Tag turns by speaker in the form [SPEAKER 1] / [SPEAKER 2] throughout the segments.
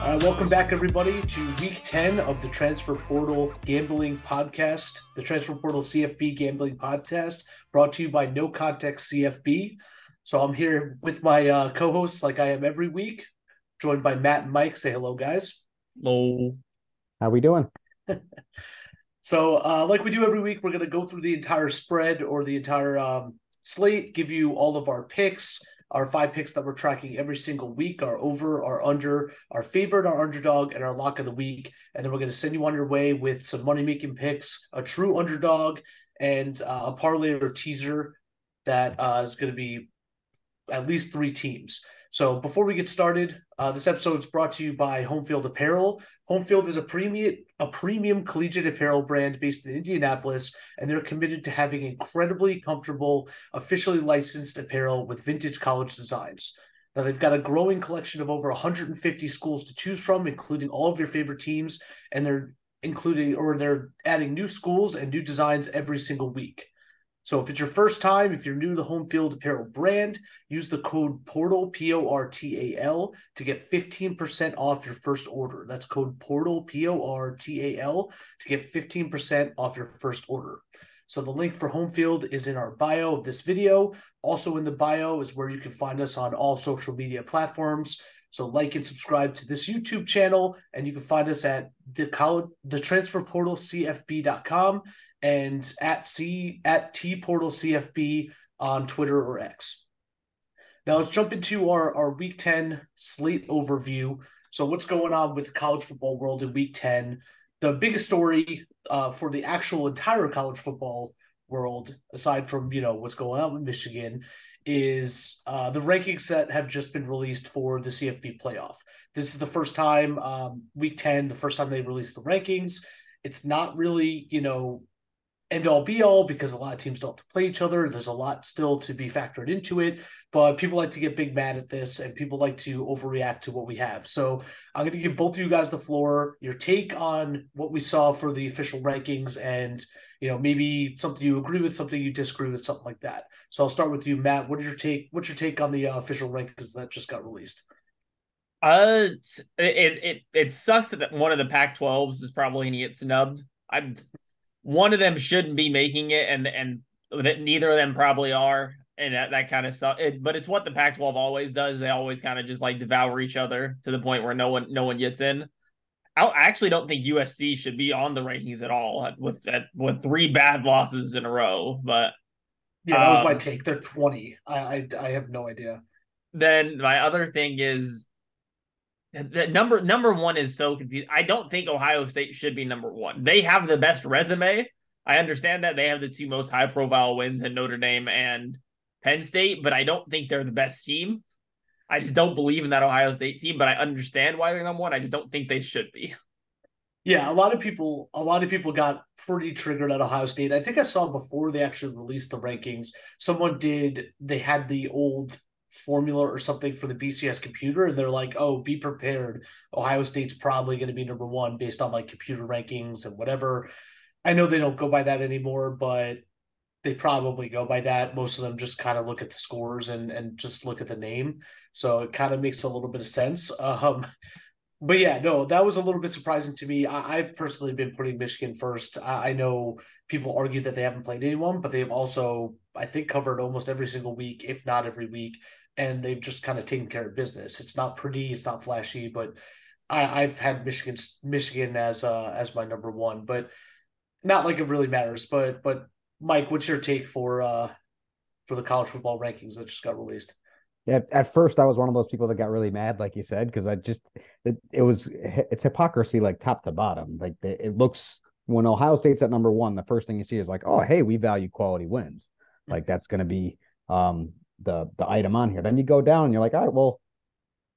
[SPEAKER 1] Welcome back, everybody, to week 10 of the Transfer Portal Gambling Podcast, the Transfer Portal CFB Gambling Podcast, brought to you by No Context CFB. So I'm here with my co-hosts like I am every week, joined by Matt and Mike. Say hello, guys.
[SPEAKER 2] Hello.
[SPEAKER 3] How we doing?
[SPEAKER 1] So like we do every week, we're going to go through the entire spread or the entire slate, give you all of our picks, our 5 picks that we're tracking every single week, our over, our under, our favorite, our underdog, and our lock of the week. And then we're going to send you on your way with some money-making picks, a true underdog, and a parlay or teaser that is going to be at least 3 teams. So before we get started, this episode is brought to you by Homefield Apparel. Homefield is a premium collegiate apparel brand based in Indianapolis, and they're committed to having incredibly comfortable, officially licensed apparel with vintage college designs. Now, they've got a growing collection of over 150 schools to choose from, including all of your favorite teams, and they're adding new schools and new designs every single week. So if it's your first time, if you're new to the Homefield Apparel brand, use the code PORTAL, P-O-R-T-A-L, to get 15% off your first order. That's code PORTAL, P-O-R-T-A-L, to get 15% off your first order. So the link for Homefield is in our bio of this video. Also in the bio is where you can find us on all social media platforms. So like and subscribe to this YouTube channel, and you can find us at the transferportalcfb.com and at tportalcfb on Twitter or X. Now let's jump into our Week 10 slate overview. So what's going on with the college football world in Week 10? The biggest story for the actual entire college football world, aside from what's going on with Michigan, is the rankings that have just been released for the CFB playoff. This is the first time, Week 10, the first time they released the rankings. It's not really, end all be all because a lot of teams don't have to play each other. There's a lot still to be factored into it, but people like to get big mad at this and people like to overreact to what we have. So I'm going to give both of you guys the floor, your take on what we saw for the official rankings and, maybe something you agree with, something you disagree with, something like that. So I'll start with you, Matt. What's your take on the official rankings that just got released?
[SPEAKER 2] It sucks that one of the Pac-12s is probably going to get snubbed. One of them shouldn't be making it, and that neither of them probably are, and that kind of sucks. But it's what the Pac-12 always does. They always kind of just like devour each other to the point where no one gets in. I actually don't think USC should be on the rankings at all with 3 bad losses in a row. But
[SPEAKER 1] yeah, that was my take. They're 20. I have no idea.
[SPEAKER 2] Then my other thing is that number one is so confused. I don't think Ohio State should be number one. They have the best resume. I understand that they have the 2 most high profile wins in Notre Dame and Penn State, but I don't think they're the best team. I just don't believe in that Ohio State team, but I understand why they're number one. I just don't think they should be.
[SPEAKER 1] Yeah, a lot of people got pretty triggered at Ohio State. I think I saw before they actually released the rankings, they had the old formula or something for the BCS computer, and they're like, oh, be prepared. Ohio State's probably going to be number one based on like computer rankings and whatever. I know they don't go by that anymore, but they probably go by that. Most of them just kind of look at the scores and just look at the name. So it kind of makes a little bit of sense. But yeah, no, that was a little bit surprising to me. I've personally been putting Michigan first. I know people argue that they haven't played anyone, but they've also, I think, covered almost every single week, if not every week, and they've just kind of taken care of business. It's not pretty, it's not flashy, but I've had Michigan as my number one, but not like it really matters. But Mike, what's your take for the college football rankings that just got released?
[SPEAKER 3] Yeah, at first I was one of those people that got really mad, like you said, because it's hypocrisy like top to bottom. Like it looks when Ohio State's at number one, the first thing you see is like, oh, hey, we value quality wins. Like that's going to be the item on here. Then you go down and you're like, all right, well,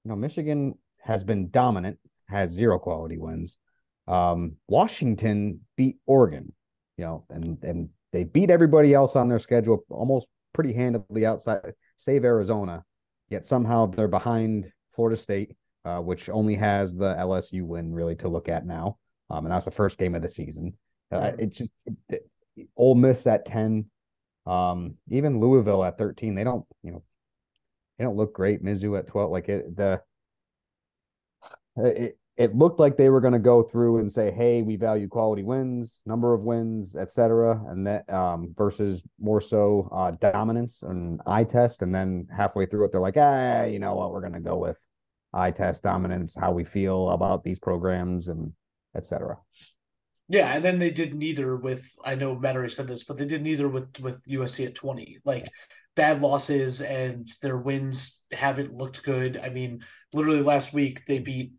[SPEAKER 3] Michigan has been dominant, has 0 quality wins. Washington beat Oregon, and they beat everybody else on their schedule almost pretty handily outside, save Arizona. Yet somehow they're behind Florida State, which only has the LSU win really to look at now. And that's the first game of the season. Ole Miss at 10, even Louisville at 13. They don't look great. Mizzou at 12. it looked like they were going to go through and say, "Hey, we value quality wins, number of wins, etc." And that versus more so dominance and eye test. And then halfway through it, they're like, "Ah, you know what? We're going to go with eye test dominance, how we feel about these programs, and etc."
[SPEAKER 1] Yeah, and then they did neither with, I know Matt already said this, but they did neither with USC at 20. Like bad losses and their wins haven't looked good. I mean, literally last week they beat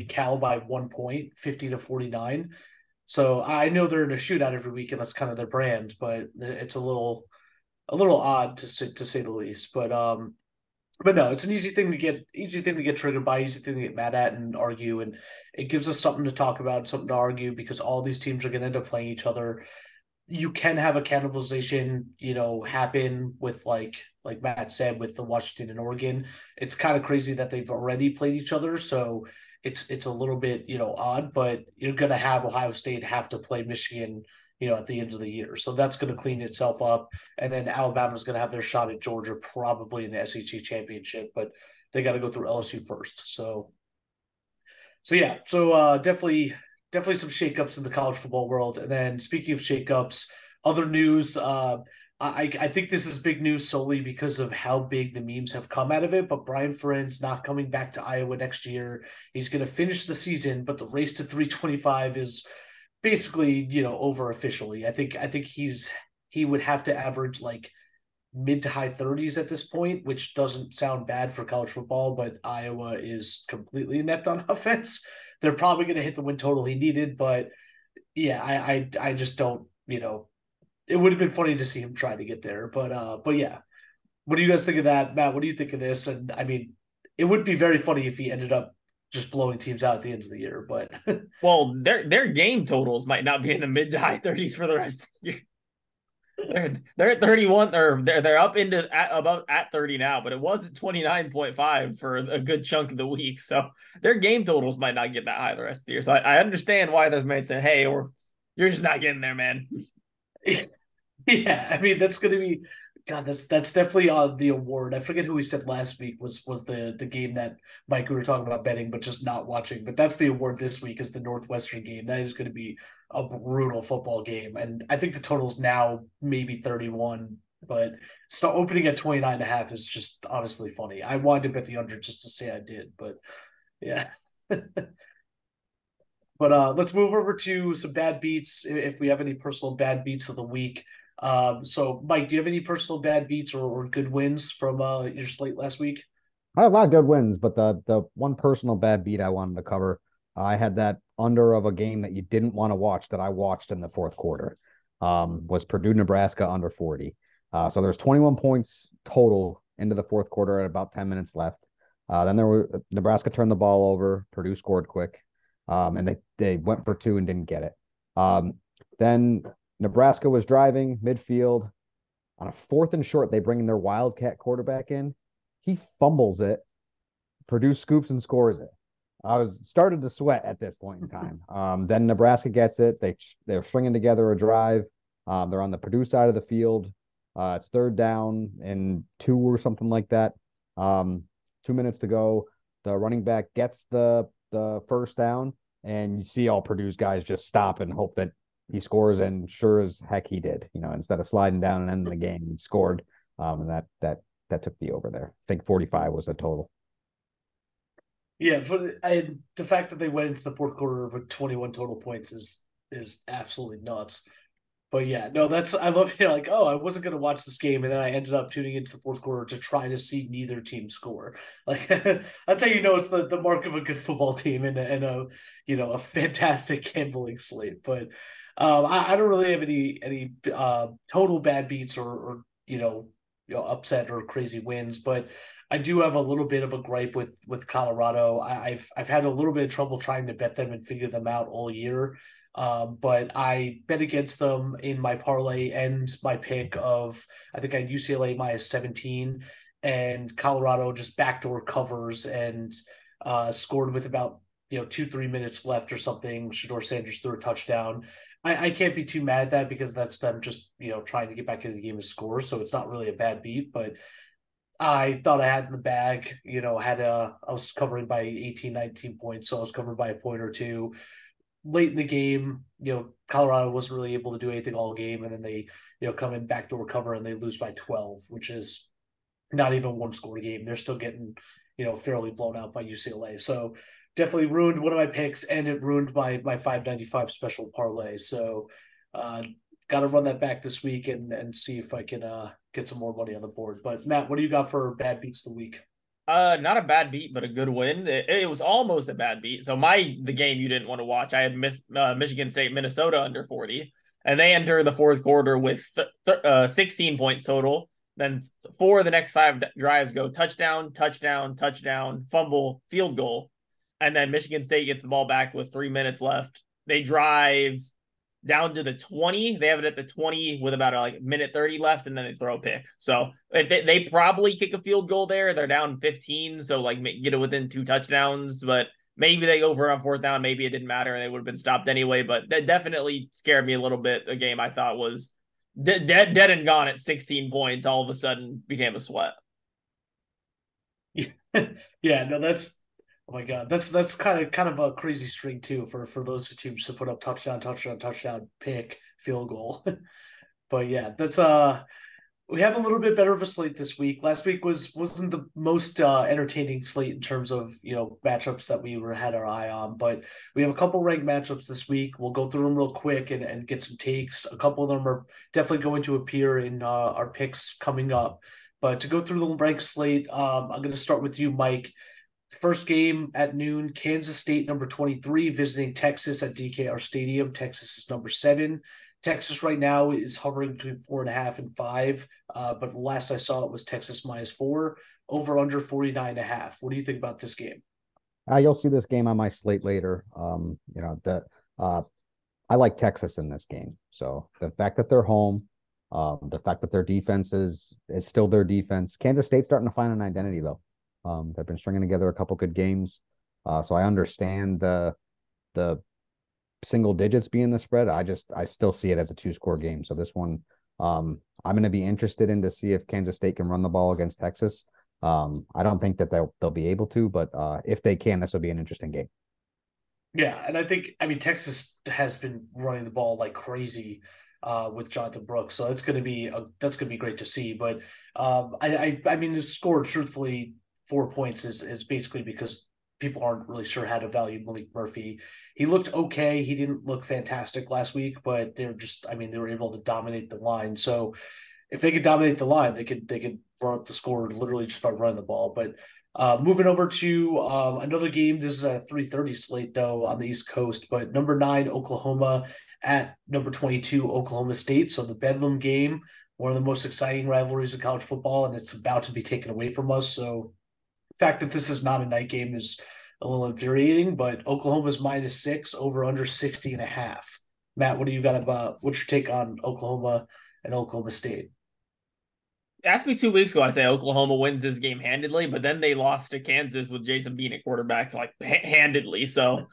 [SPEAKER 1] Cal by 1 point, 50-49. So I know they're in a shootout every week and that's kind of their brand, but it's a little odd to say the least. But no, it's an easy thing to get triggered by, easy thing to get mad at and argue, and it gives us something to talk about, something to argue because all these teams are going to end up playing each other. You can have a cannibalization, happen with like Matt said with the Washington and Oregon. It's kind of crazy that they've already played each other, so it's a little bit odd, but you're going to have Ohio State have to play Michigan, at the end of the year, so that's going to clean itself up. And then Alabama's going to have their shot at Georgia probably in the SEC championship, but they got to go through LSU first. So yeah, definitely some shakeups in the college football world. And then speaking of shakeups, other news. I think this is big news solely because of how big the memes have come out of it. But Brian Ferentz not coming back to Iowa next year. He's going to finish the season, but the race to 325 is basically over officially. I think he would have to average like mid to high 30s at this point, which doesn't sound bad for college football, but Iowa is completely inept on offense. They're probably going to hit the win total he needed, but yeah, I just don't, it would have been funny to see him try to get there, but yeah. What do you guys think of that, Matt? What do you think of this? And I mean, it would be very funny if he ended up just blowing teams out at the end of the year, but
[SPEAKER 2] Well, their game totals might not be in the mid to high 30s for the rest of the year. They're at 31 or they're up into about at 30 now, but it was at 29.5 for a good chunk of the week. So their game totals might not get that high the rest of the year. So I understand why those mates say, "Hey, or you're just not getting there, man."
[SPEAKER 1] yeah, I mean that's going to be God. That's definitely the award. I forget who we said last week was the game that Mike we were talking about betting, but just not watching. But that's the award this week is the Northwestern game. That is going to be a brutal football game, and I think the total's now maybe 31, but start opening at 29.5 is just honestly funny. I wanted to bet the under just to say I did, but yeah. But let's move over to some bad beats if we have any personal bad beats of the week. So, Mike, do you have any personal bad beats or good wins from your slate last week?
[SPEAKER 3] I had a lot of good wins, but the one personal bad beat I wanted to cover, I had that under of a game that you didn't want to watch that I watched in the fourth quarter. Was Purdue Nebraska under 40. So there's 21 points total into the fourth quarter at about 10 minutes left. Then Nebraska turned the ball over. Purdue scored quick, and they went for two and didn't get it. Then Nebraska was driving midfield on a fourth and short. They bring in their Wildcat quarterback in. He fumbles it. Purdue scoops and scores it. I was started to sweat at this point in time. Then Nebraska gets it. They're stringing together a drive. They're on the Purdue side of the field. It's third down and 2 or something like that. 2 minutes to go. The running back gets the first down, and you see all Purdue's guys just stop and hope that he scores. And sure as heck he did. Instead of sliding down and ending the game, he scored. And that took the over there. I think 45 was the total.
[SPEAKER 1] Yeah, the fact that they went into the fourth quarter with 21 total points is absolutely nuts. But yeah, no, I love like, oh, I wasn't gonna watch this game, and then I ended up tuning into the fourth quarter to try to see neither team score. Like that's how you know it's the mark of a good football team and a fantastic gambling slate. But I don't really have any total bad beats or upset or crazy wins, but I do have a little bit of a gripe with Colorado. I've had a little bit of trouble trying to bet them and figure them out all year. But I bet against them in my parlay and my pick of, I think I had UCLA minus 17, and Colorado just backdoor covers and scored with about 2-3 minutes left or something. Shador Sanders threw a touchdown. I can't be too mad at that because that's them just trying to get back into the game and score. So it's not really a bad beat, but I thought I had in the bag. I was covering by 18, 19 points, so I was covered by a point or two. Late in the game, Colorado wasn't really able to do anything all game, and then they, come in backdoor cover and they lose by 12, which is not even one score game. They're still getting, fairly blown out by UCLA. So definitely ruined one of my picks, and it ruined my 595 special parlay. So got to run that back this week and see if I can get some more money on the board. But Matt, what do you got for bad beats of the week?
[SPEAKER 2] Not a bad beat, but a good win. It was almost a bad beat. So the game you didn't want to watch. I had Michigan State, Minnesota under 40, and they enter the fourth quarter with 16 points total. Then 4 of the next 5 drives go touchdown, touchdown, touchdown, fumble, field goal, and then Michigan State gets the ball back with 3 minutes left. They drive down to the 20. They have it at the 20 with about a minute 30 left, and then they throw a pick. So they probably kick a field goal there. They're down 15, so get it within 2 touchdowns. But maybe they go for it on 4th down. Maybe it didn't matter, and they would have been stopped anyway. But that definitely scared me a little bit. A game I thought was dead and gone at 16 points. All of a sudden became a sweat.
[SPEAKER 1] Yeah, no, that's oh my god, that's kind of a crazy string too for those two teams to put up touchdown, touchdown, touchdown, pick, field goal. But yeah, that's we have a little bit better of a slate this week. Last week wasn't the most entertaining slate in terms of matchups that we had our eye on, but we have a couple ranked matchups this week. We'll go through them real quick and get some takes. A couple of them are definitely going to appear in our picks coming up. But to go through the ranked slate, I'm going to start with you, Mike. First game at noon, Kansas State number 23 visiting Texas at DKR Stadium. Texas is number 7. Texas right now is hovering between 4.5 and 5. But the last I saw it was Texas -4, over under 49.5. What do you think about this game?
[SPEAKER 3] You'll see this game on my slate later. I like Texas in this game. So the fact that they're home, the fact that their defense is still their defense. Kansas State's starting to find an identity though. They've been stringing together a couple good games. So I understand the single digits being the spread. I still see it as a 2-score game. So this one, I'm going to be interested in to see if Kansas State can run the ball against Texas. I don't think that they'll be able to, but if they can, this will be an interesting game.
[SPEAKER 1] Yeah, and I mean Texas has been running the ball like crazy with Jonathan Brooks, so that's going to be great to see. But I mean the score, truthfully, 4 points is basically because people aren't really sure how to value Malik Murphy. He looked okay. He didn't look fantastic last week, but they were able to dominate the line. So if they could dominate the line, they could run up the score literally just by running the ball. But moving over to another game. This is a 3:30 slate though on the East Coast, but number 9 Oklahoma at number 22 Oklahoma State. So the Bedlam game, one of the most exciting rivalries in college football, and it's about to be taken away from us. So the fact that this is not a night game is a little infuriating, but Oklahoma's -6, over under 60.5. Matt, what do you got about what's your take on Oklahoma and Oklahoma State?
[SPEAKER 2] Asked me 2 weeks ago, I say Oklahoma wins this game handedly, but then they lost to Kansas with Jason Bean at quarterback, handedly. So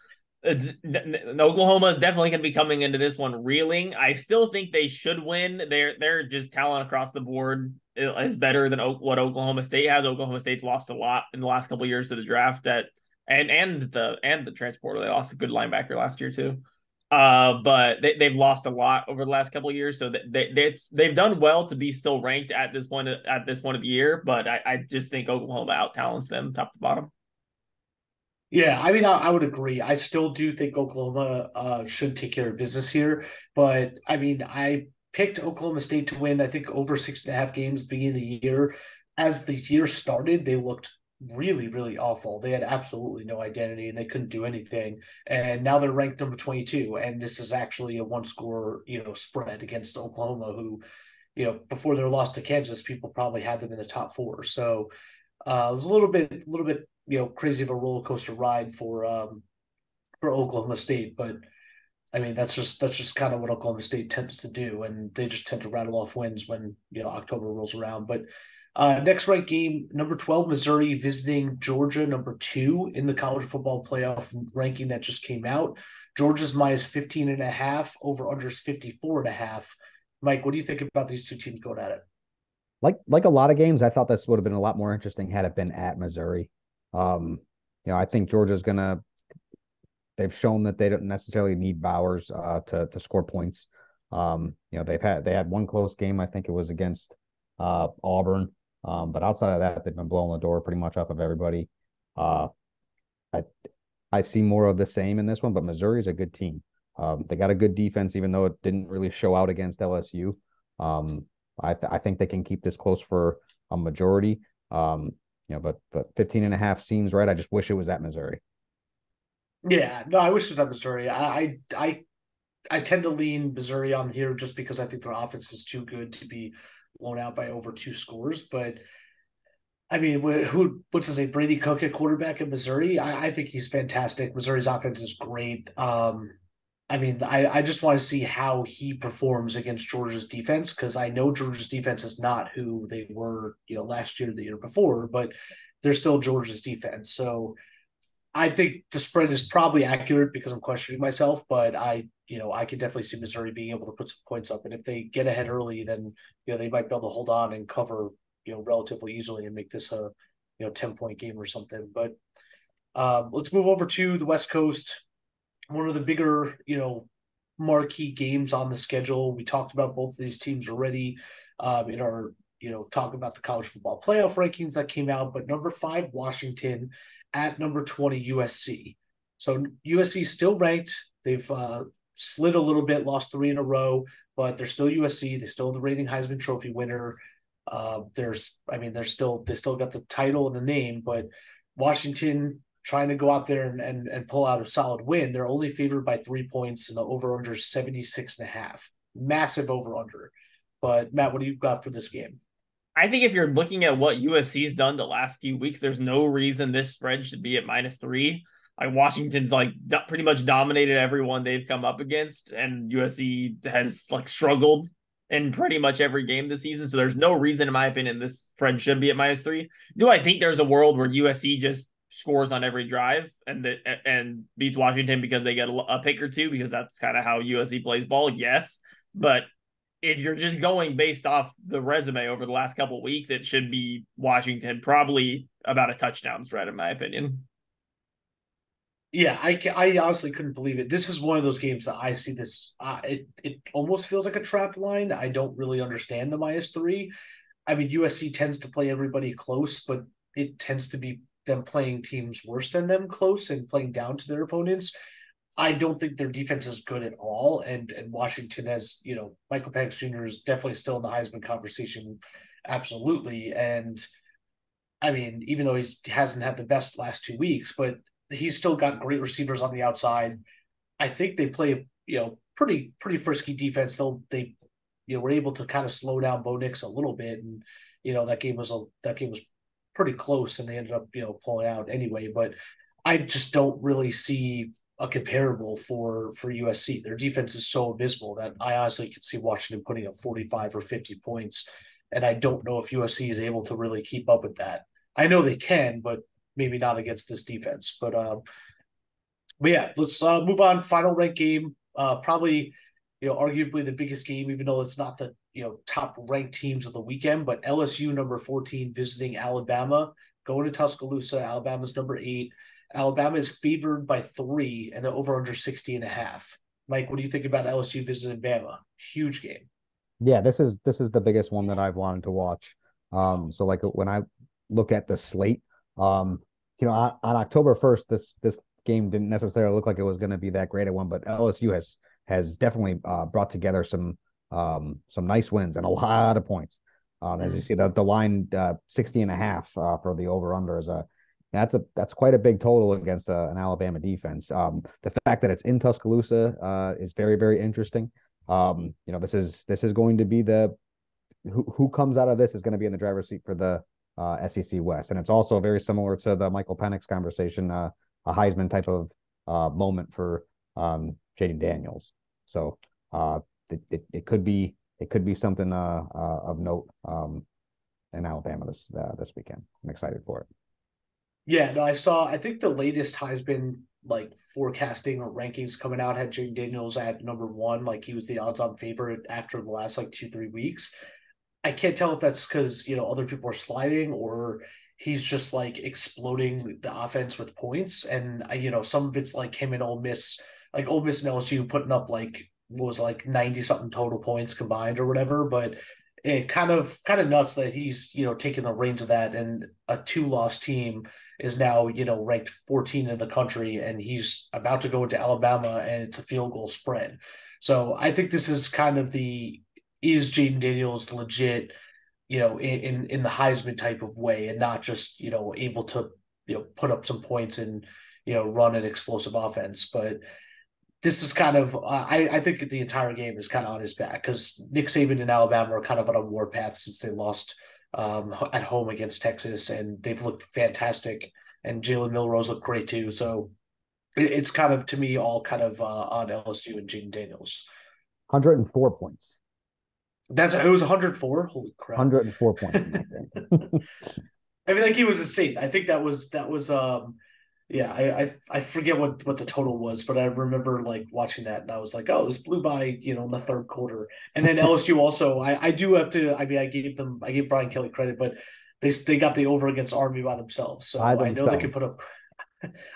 [SPEAKER 2] Oklahoma is definitely going to be coming into this one reeling. I still think they should win. They're just talent across the board is better than what Oklahoma State has. Oklahoma State's lost a lot in the last couple of years to the draft and the transporter. They lost a good linebacker last year too. But they've lost a lot over the last couple of years, so they've done well to be still ranked at this point of the year. But I just think Oklahoma out talents them top to bottom.
[SPEAKER 1] Yeah, I mean, I would agree. I still do think Oklahoma should take care of business here, but I mean, I picked Oklahoma State to win. I think over 6.5 games at the beginning of the year. As the year started, they looked really, really awful. They had absolutely no identity and they couldn't do anything. And now they're ranked number 22, and this is actually a 1-score spread against Oklahoma, who before their loss to Kansas, people probably had them in the top 4. So it was a little bit crazy of a roller coaster ride for Oklahoma State, but I mean that's just kind of what Oklahoma State tends to do, and they just tend to rattle off wins when October rolls around. But next ranked game, number 12 Missouri visiting Georgia, number 2 in the college football playoff ranking that just came out. Georgia's -15.5, over unders 54.5. Mike, what do you think about these two teams going at it?
[SPEAKER 3] like a lot of games, I thought this would have been a lot more interesting had it been at Missouri. Um, I think Georgia's gonna. They've shown that they don't necessarily need Bowers to score points. They had one close game. I think it was against Auburn. But outside of that, they've been blowing the door pretty much off of everybody. Uh, I I see more of the same in this one, but Missouri's a good team. They got a good defense, even though it didn't really show out against LSU. Um, I think they can keep this close for a majority. But 15.5 seems right. I just wish it was at Missouri.
[SPEAKER 1] Yeah, no, I wish it was at Missouri. I tend to lean Missouri on here just because I think their offense is too good to be blown out by over 2 scores. But I mean, what's his name? Brady Cook at quarterback in Missouri. I think he's fantastic. Missouri's offense is great. I mean, I just want to see how he performs against Georgia's defense because I know Georgia's defense is not who they were, last year, the year before, but they're still Georgia's defense. So I think the spread is probably accurate because I'm questioning myself, but I could definitely see Missouri being able to put some points up. And if they get ahead early, then, they might be able to hold on and cover, relatively easily and make this a, 10-point game or something. But let's move over to the West Coast. One of the bigger, marquee games on the schedule. We talked about both of these teams already in our, talk about the college football playoff rankings that came out. But number 5, Washington at number 20, USC. So USC still ranked. They've slid a little bit, lost 3 in a row, but they're still USC. They still have the reigning Heisman Trophy winner. They still got the title and the name, but Washington trying to go out there and pull out a solid win. They're only favored by 3 points, and the over under 76.5. Massive over under. But Matt, what do you got for this game?
[SPEAKER 2] I think if you're looking at what USC's done the last few weeks, there's no reason this spread should be at -3. Like Washington's pretty much dominated everyone they've come up against, and USC has struggled in pretty much every game this season. So there's no reason, in my opinion, this spread should be at -3. Do I think there's a world where USC just scores on every drive and beats Washington because they get a pick or two, because that's kind of how USC plays ball? Yes, but if you're just going based off the resume over the last couple of weeks, it should be Washington, probably about a touchdown spread, in my opinion.
[SPEAKER 1] Yeah, I honestly couldn't believe it. This is one of those games that I see this. It almost feels like a trap line. I don't really understand the -3. I mean, USC tends to play everybody close, but it tends to be them playing teams worse than them close and playing down to their opponents. I don't think their defense is good at all. And Washington has, Michael Penix Jr. is definitely still in the Heisman conversation. Absolutely. And I mean, even though he hasn't had the best last 2 weeks, but he's still got great receivers on the outside. I think they play, pretty frisky defense. They were able to kind of slow down Bo Nix a little bit. And, that game was pretty close and they ended up, pulling out anyway. But I just don't really see a comparable for USC. Their defense is so abysmal that I honestly could see Washington putting up 45 or 50 points. And I don't know if USC is able to really keep up with that. I know they can, but maybe not against this defense. But yeah, let's move on. Final ranked game. Probably, arguably the biggest game, even though it's not the, top ranked teams of the weekend, but LSU number 14 visiting Alabama, going to Tuscaloosa. Alabama's number 8. Alabama is favored by 3 and the over under 60.5. Mike, what do you think about LSU visiting Bama? Huge game.
[SPEAKER 3] Yeah, this is the biggest one that I've wanted to watch. So like when I look at the slate, on October 1st, this game didn't necessarily look like it was going to be that great a one, but LSU has definitely brought together some nice wins and a lot of points. As you see, the line 60.5 for the over under is that's quite a big total against an Alabama defense. The fact that it's in Tuscaloosa is very, very interesting. This is going to be who comes out of this is going to be in the driver's seat for the SEC West, and it's also very similar to the Michael Penix conversation, a Heisman type of moment for Jaden Daniels. So it could be something of note in Alabama this weekend. I'm excited for it.
[SPEAKER 1] Yeah, no, I think the latest Heisman forecasting or rankings coming out had Jaden Daniels at number 1. Like he was the odds on favorite after the last 2-3 weeks. I can't tell if that's because, other people are sliding or he's just like exploding the offense with points. And some of it's like him and Ole Miss, like Ole Miss and LSU putting up like what was like 90 something total points combined or whatever. But it kind of nuts that he's, taking the reins of that, and a 2-loss team is now, ranked 14 in the country, and he's about to go into Alabama and it's a field goal spread. So I think this is kind of is Jaden Daniels legit, in the Heisman type of way, and not just, able to, put up some points and, run an explosive offense. But this is kind of, I think the entire game is kind of on his back because Nick Saban and Alabama are kind of on a warpath since they lost at home against Texas, and they've looked fantastic. And Jalen Milrose looked great too. So it's kind of, to me, all kind of on LSU and Jaden Daniels.
[SPEAKER 3] 104 points.
[SPEAKER 1] It was 104. Holy crap!
[SPEAKER 3] 104 points.
[SPEAKER 1] I mean, that game was insane. I think that was yeah. I forget what the total was, but I remember like watching that and I was like, oh, this blew by, in the third quarter. And then LSU also, I do have to. I mean, I gave Brian Kelly credit, but they got the over against Army by themselves, so I know they can put up.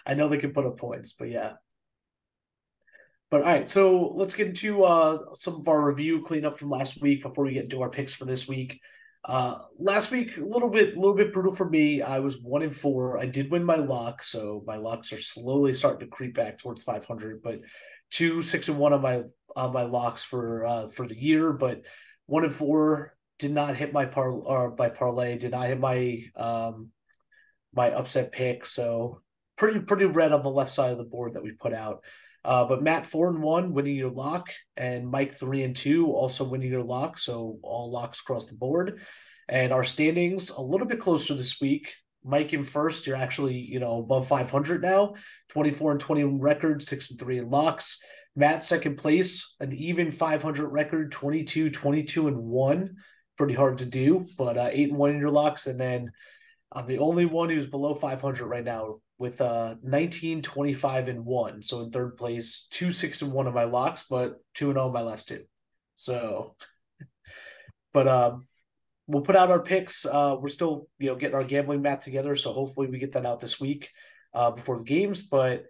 [SPEAKER 1] I know they can put up points, but yeah. But all right, so let's get into some of our review cleanup from last week before we get into our picks for this week. Last week, a little bit brutal for me. I was 1-4. I did win my lock, so my locks are slowly starting to creep back towards 500. But 2-6-1 on my locks for the year. But 1-4 did not hit my parlay. Did not hit my my upset pick. So pretty red on the left side of the board that we put out. But Matt 4-1 winning your lock, and Mike 3-2 also winning your lock. So all locks across the board. And our standings a little bit closer this week. Mike in first, you're actually above 500 now, 24-20 record, 6-3 in locks. Matt second place, an even 500 record, 22-22-1. Pretty hard to do, but 8-1 in your locks. And then I'm the only one who's below 500 right now, with 19-25-1. So in third place, 2-6-1 of my locks, but 2-0 in my last two. So, but we'll put out our picks. We're still getting our gambling math together, so hopefully we get that out this week before the games. But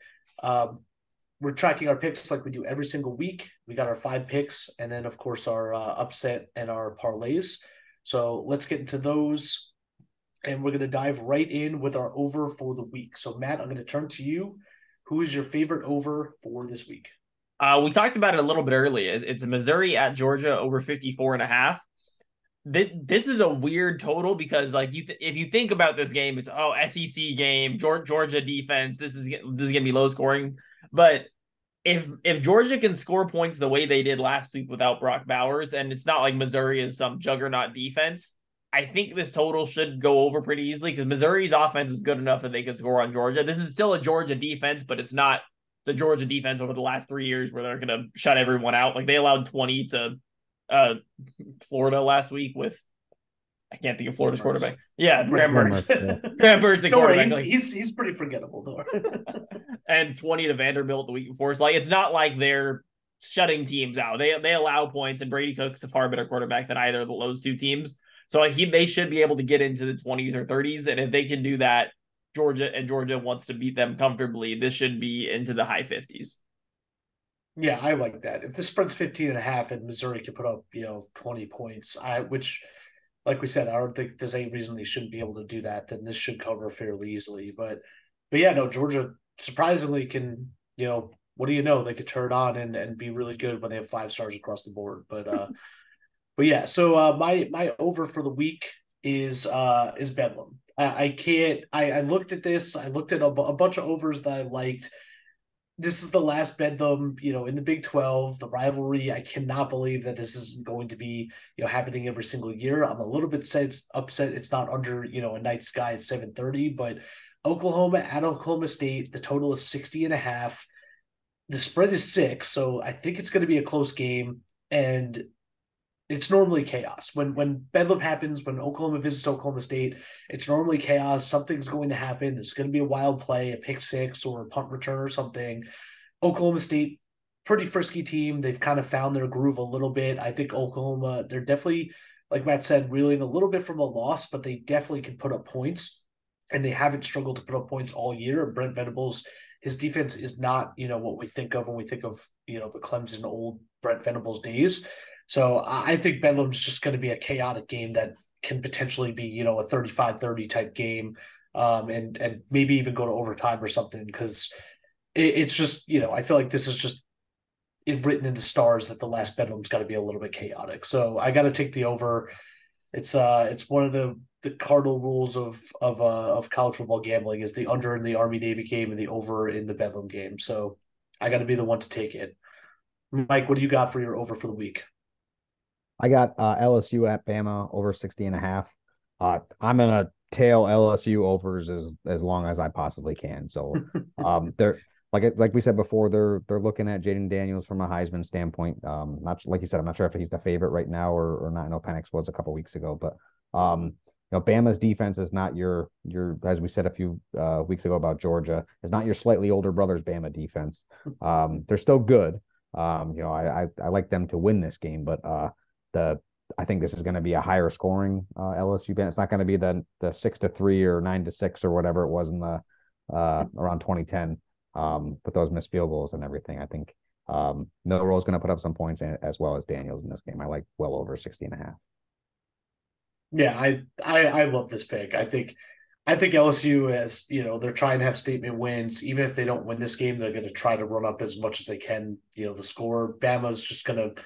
[SPEAKER 1] we're tracking our picks like we do every single week. We got our 5 picks, and then of course our upset and our parlays. So let's get into those. And we're going to dive right in with our over for the week. So, Matt, I'm going to turn to you. Who is your favorite over for this week?
[SPEAKER 2] We talked about it a little bit earlier. It's Missouri at Georgia over 54.5. This is a weird total because, like, if you think about this game, it's SEC game, Georgia defense. This is going to be low scoring. But if Georgia can score points the way they did last week without Brock Bowers, and it's not like Missouri is some juggernaut defense, I think this total should go over pretty easily because Missouri's offense is good enough that they can score on Georgia. This is still a Georgia defense, but it's not the Georgia defense over the last 3 years where they're going to shut everyone out. Like they allowed 20 to Florida last week with, I can't think of Florida's quarterback. Yeah, Graham Mertz. Graham Mertz at quarterback.
[SPEAKER 1] He's pretty forgettable though.
[SPEAKER 2] And 20 to Vanderbilt the week before. So like it's not like they're shutting teams out. They allow points, and Brady Cook's a far better quarterback than either of those two teams. So they should be able to get into the 20s or 30s. And if they can do that, Georgia wants to beat them comfortably, this should be into the high 50s.
[SPEAKER 1] Yeah, I like that. If the spread's 15.5 and Missouri can put up, 20 points, which, like we said, I don't think there's any reason they shouldn't be able to do that, then this should cover fairly easily. But yeah, no, Georgia surprisingly can, what do you know? They could turn on and be really good when they have 5 stars across the board. But yeah, so my over for the week is Bedlam. I looked at this. I looked at a bunch of overs that I liked. This is the last Bedlam, in the Big 12, the rivalry. I cannot believe that this isn't going to be, happening every single year. I'm a little bit upset it's not under, a night sky at 7:30. But Oklahoma at Oklahoma State, the total is 60.5. The spread is 6, so I think it's going to be a close game. And it's normally chaos. When Bedlam happens, when Oklahoma visits Oklahoma State, it's normally chaos. Something's going to happen. There's going to be a wild play, a pick six or a punt return or something. Oklahoma State, pretty frisky team. They've kind of found their groove a little bit. I think Oklahoma, they're definitely like Matt said, reeling a little bit from a loss, but they definitely can put up points, and they haven't struggled to put up points all year. Brent Venables, his defense is not, what we think of when we think of, the Clemson old Brent Venables days. So I think Bedlam's just going to be a chaotic game that can potentially be, a 35-30 type game, and maybe even go to overtime or something, because it's just, I feel like this is just written in the stars that the last Bedlam's got to be a little bit chaotic. So I got to take the over. It's one of the cardinal rules of college football gambling is the under in the Army Navy game and the over in the Bedlam game. So I got to be the one to take it. Mike, what do you got for your over for the week?
[SPEAKER 3] I got LSU at Bama over 60.5. I'm gonna tail LSU overs as long as I possibly can. So they're like we said before, they're looking at Jaden Daniels from a Heisman standpoint. Not like you said, I'm not sure if he's the favorite right now or not. I know Penix was a couple weeks ago, but Bama's defense is not your as we said a few weeks ago about Georgia, is not your slightly older brother's Bama defense. They're still good. I like them to win this game, but I think this is going to be a higher scoring LSU band. It's not going to be the 6-3 or 9-6 or whatever it was in the around 2010 with those missed field goals and everything. I think Milroe is going to put up some points as well as Daniels in this game. I like well over 60.5.
[SPEAKER 1] Yeah, I love this pick. I think LSU, as they're trying to have statement wins. Even if they don't win this game, they're going to try to run up as much as they can, the score. Bama's just going to,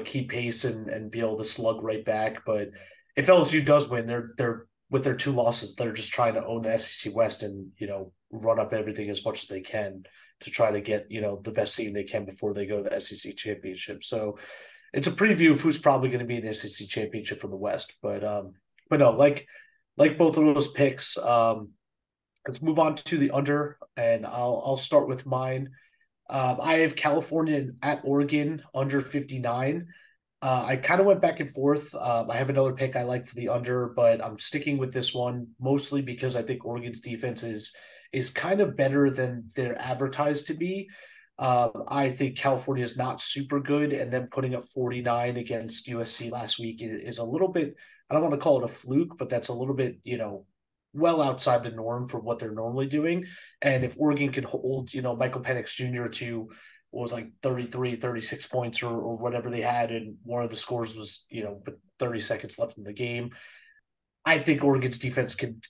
[SPEAKER 1] keep pace and be able to slug right back. But if LSU does win, they're with their two losses, they're just trying to own the SEC West and, run up everything as much as they can to try to get, the best seed they can before they go to the SEC championship. So it's a preview of who's probably going to be in the SEC championship from the West. But no, like both of those picks, let's move on to the under, and I'll start with mine. I have California at Oregon under 59. I kind of went back and forth. I have another pick I like for the under, but I'm sticking with this one mostly because I think Oregon's defense is kind of better than they're advertised to be. I think California is not super good, and then putting up 49 against USC last week is a little bit, I don't want to call it a fluke, but that's a little bit, well outside the norm for what they're normally doing. And if Oregon could hold, Michael Penix Jr. to what was like 33, 36 points or whatever they had, and one of the scores was, with 30 seconds left in the game, I think Oregon's defense can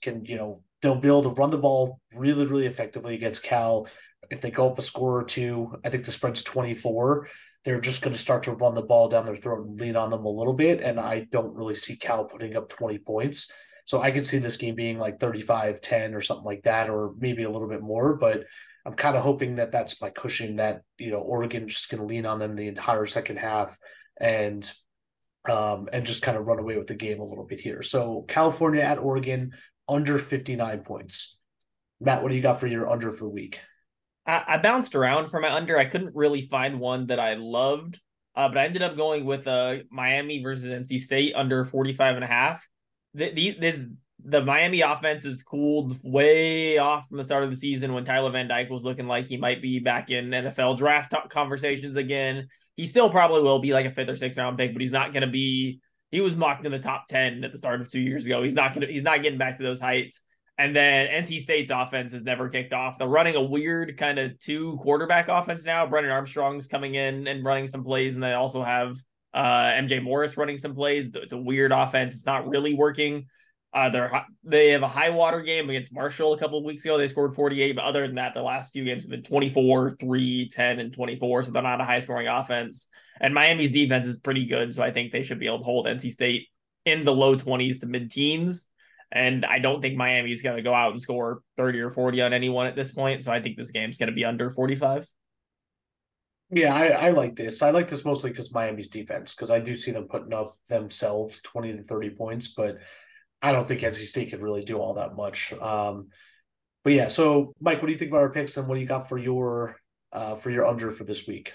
[SPEAKER 1] they'll be able to run the ball really, really effectively against Cal. If they go up a score or two, I think the spread's 24. They're just going to start to run the ball down their throat and lean on them a little bit. And I don't really see Cal putting up 20 points. So I could see this game being like 35-10 or something like that, or maybe a little bit more. But I'm kind of hoping that that's my cushion, that, Oregon's just going to lean on them the entire second half and just kind of run away with the game a little bit here. So California at Oregon under 59 points. Matt, what do you got for your under for the week?
[SPEAKER 2] I bounced around for my under. I couldn't really find one that I loved, but I ended up going with Miami versus NC State under 45.5. The Miami offense is cooled way off from the start of the season when Tyler Van Dyke was looking like he might be back in NFL draft conversations again. He still probably will be like a 5th or 6th round pick, but he's not going to be. He was mocked in the top 10 at the start of 2 years ago. He's not getting back to those heights. And then NC State's offense has never kicked off. They're running a weird kind of 2 quarterback offense now. Brennan Armstrong's coming in and running some plays, and they also have MJ Morris running some plays. It's a weird offense. It's not really working. They have a high water game against Marshall a couple of weeks ago. They scored 48, but other than that, the last few games have been 24, 3, 10, and 24. So they're not a high scoring offense. And Miami's defense is pretty good. So I think they should be able to hold NC State in the low 20s to mid teens. And I don't think Miami's going to go out and score 30 or 40 on anyone at this point. So I think this game's going to be under 45.
[SPEAKER 1] Yeah, I like this. I like this mostly because Miami's defense, because I do see them putting up themselves 20 to 30 points, but I don't think NC State could really do all that much. But yeah, so Mike, what do you think about our picks, and what do you got for your under for this week?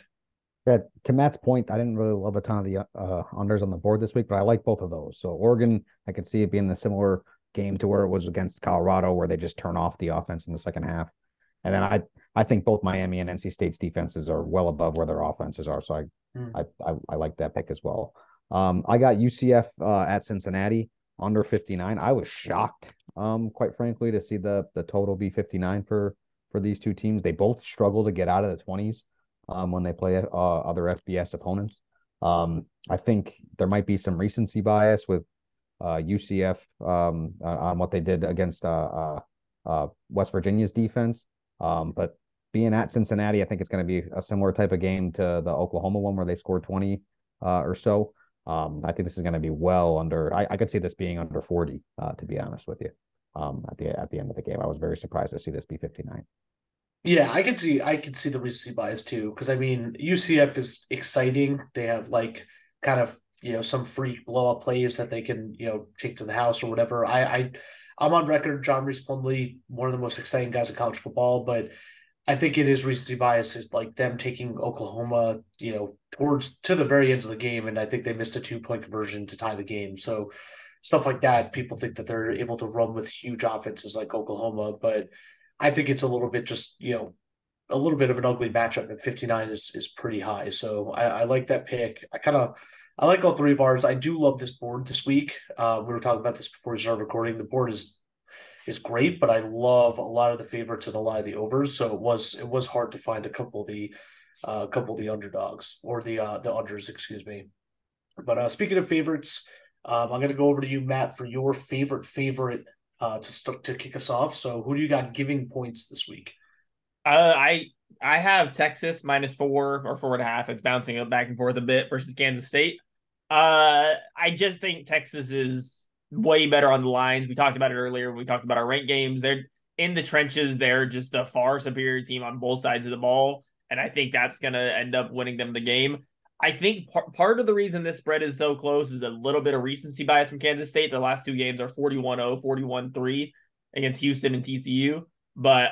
[SPEAKER 3] Yeah, to Matt's point, I didn't really love a ton of the unders on the board this week, but I like both of those. So Oregon, I could see it being a similar game to where it was against Colorado, where they just turn off the offense in the second half. And then I think both Miami and NC State's defenses are well above where their offenses are. So I like that pick as well. I got UCF at Cincinnati under 59. I was shocked, quite frankly, to see the total be 59 for these two teams. They both struggle to get out of the 20s when they play other FBS opponents. I think there might be some recency bias with UCF on what they did against West Virginia's defense. But being at Cincinnati, I think it's going to be a similar type of game to the Oklahoma one where they scored 20 or so. I think this is going to be well under. I could see this being under 40, to be honest with you. At the end of the game, I was very surprised to see this be 59.
[SPEAKER 1] Yeah, I could see the recency bias too, because I mean UCF is exciting. They have like kind of some freak blow up plays that they can take to the house or whatever. I'm on record, John Reese Plumlee, one of the most exciting guys in college football, but I think it is recency bias is like them taking Oklahoma, towards to the very end of the game, and I think they missed a 2-point conversion to tie the game. So stuff like that, people think that they're able to run with huge offenses like Oklahoma, but I think it's a little bit just a little bit of an ugly matchup, and 59 is pretty high. So I like that pick. I like all three of ours. I do love this board this week. We were talking about this before we started recording. The board is great, but I love a lot of the favorites and a lot of the overs. So it was hard to find a couple of the underdogs or the unders, excuse me. But speaking of favorites, I'm going to go over to you, Matt, for your favorite to kick us off. So who do you got giving points this week?
[SPEAKER 2] I have Texas -4 or 4.5. It's bouncing back and forth a bit versus Kansas State. I just think Texas is way better on the lines. We talked about it earlier. We talked about our ranked games. They're in the trenches. They're just a far superior team on both sides of the ball. And I think that's going to end up winning them the game. I think part of the reason this spread is so close is a little bit of recency bias from Kansas State. The last two games are 41-0, 41-3 against Houston and TCU. But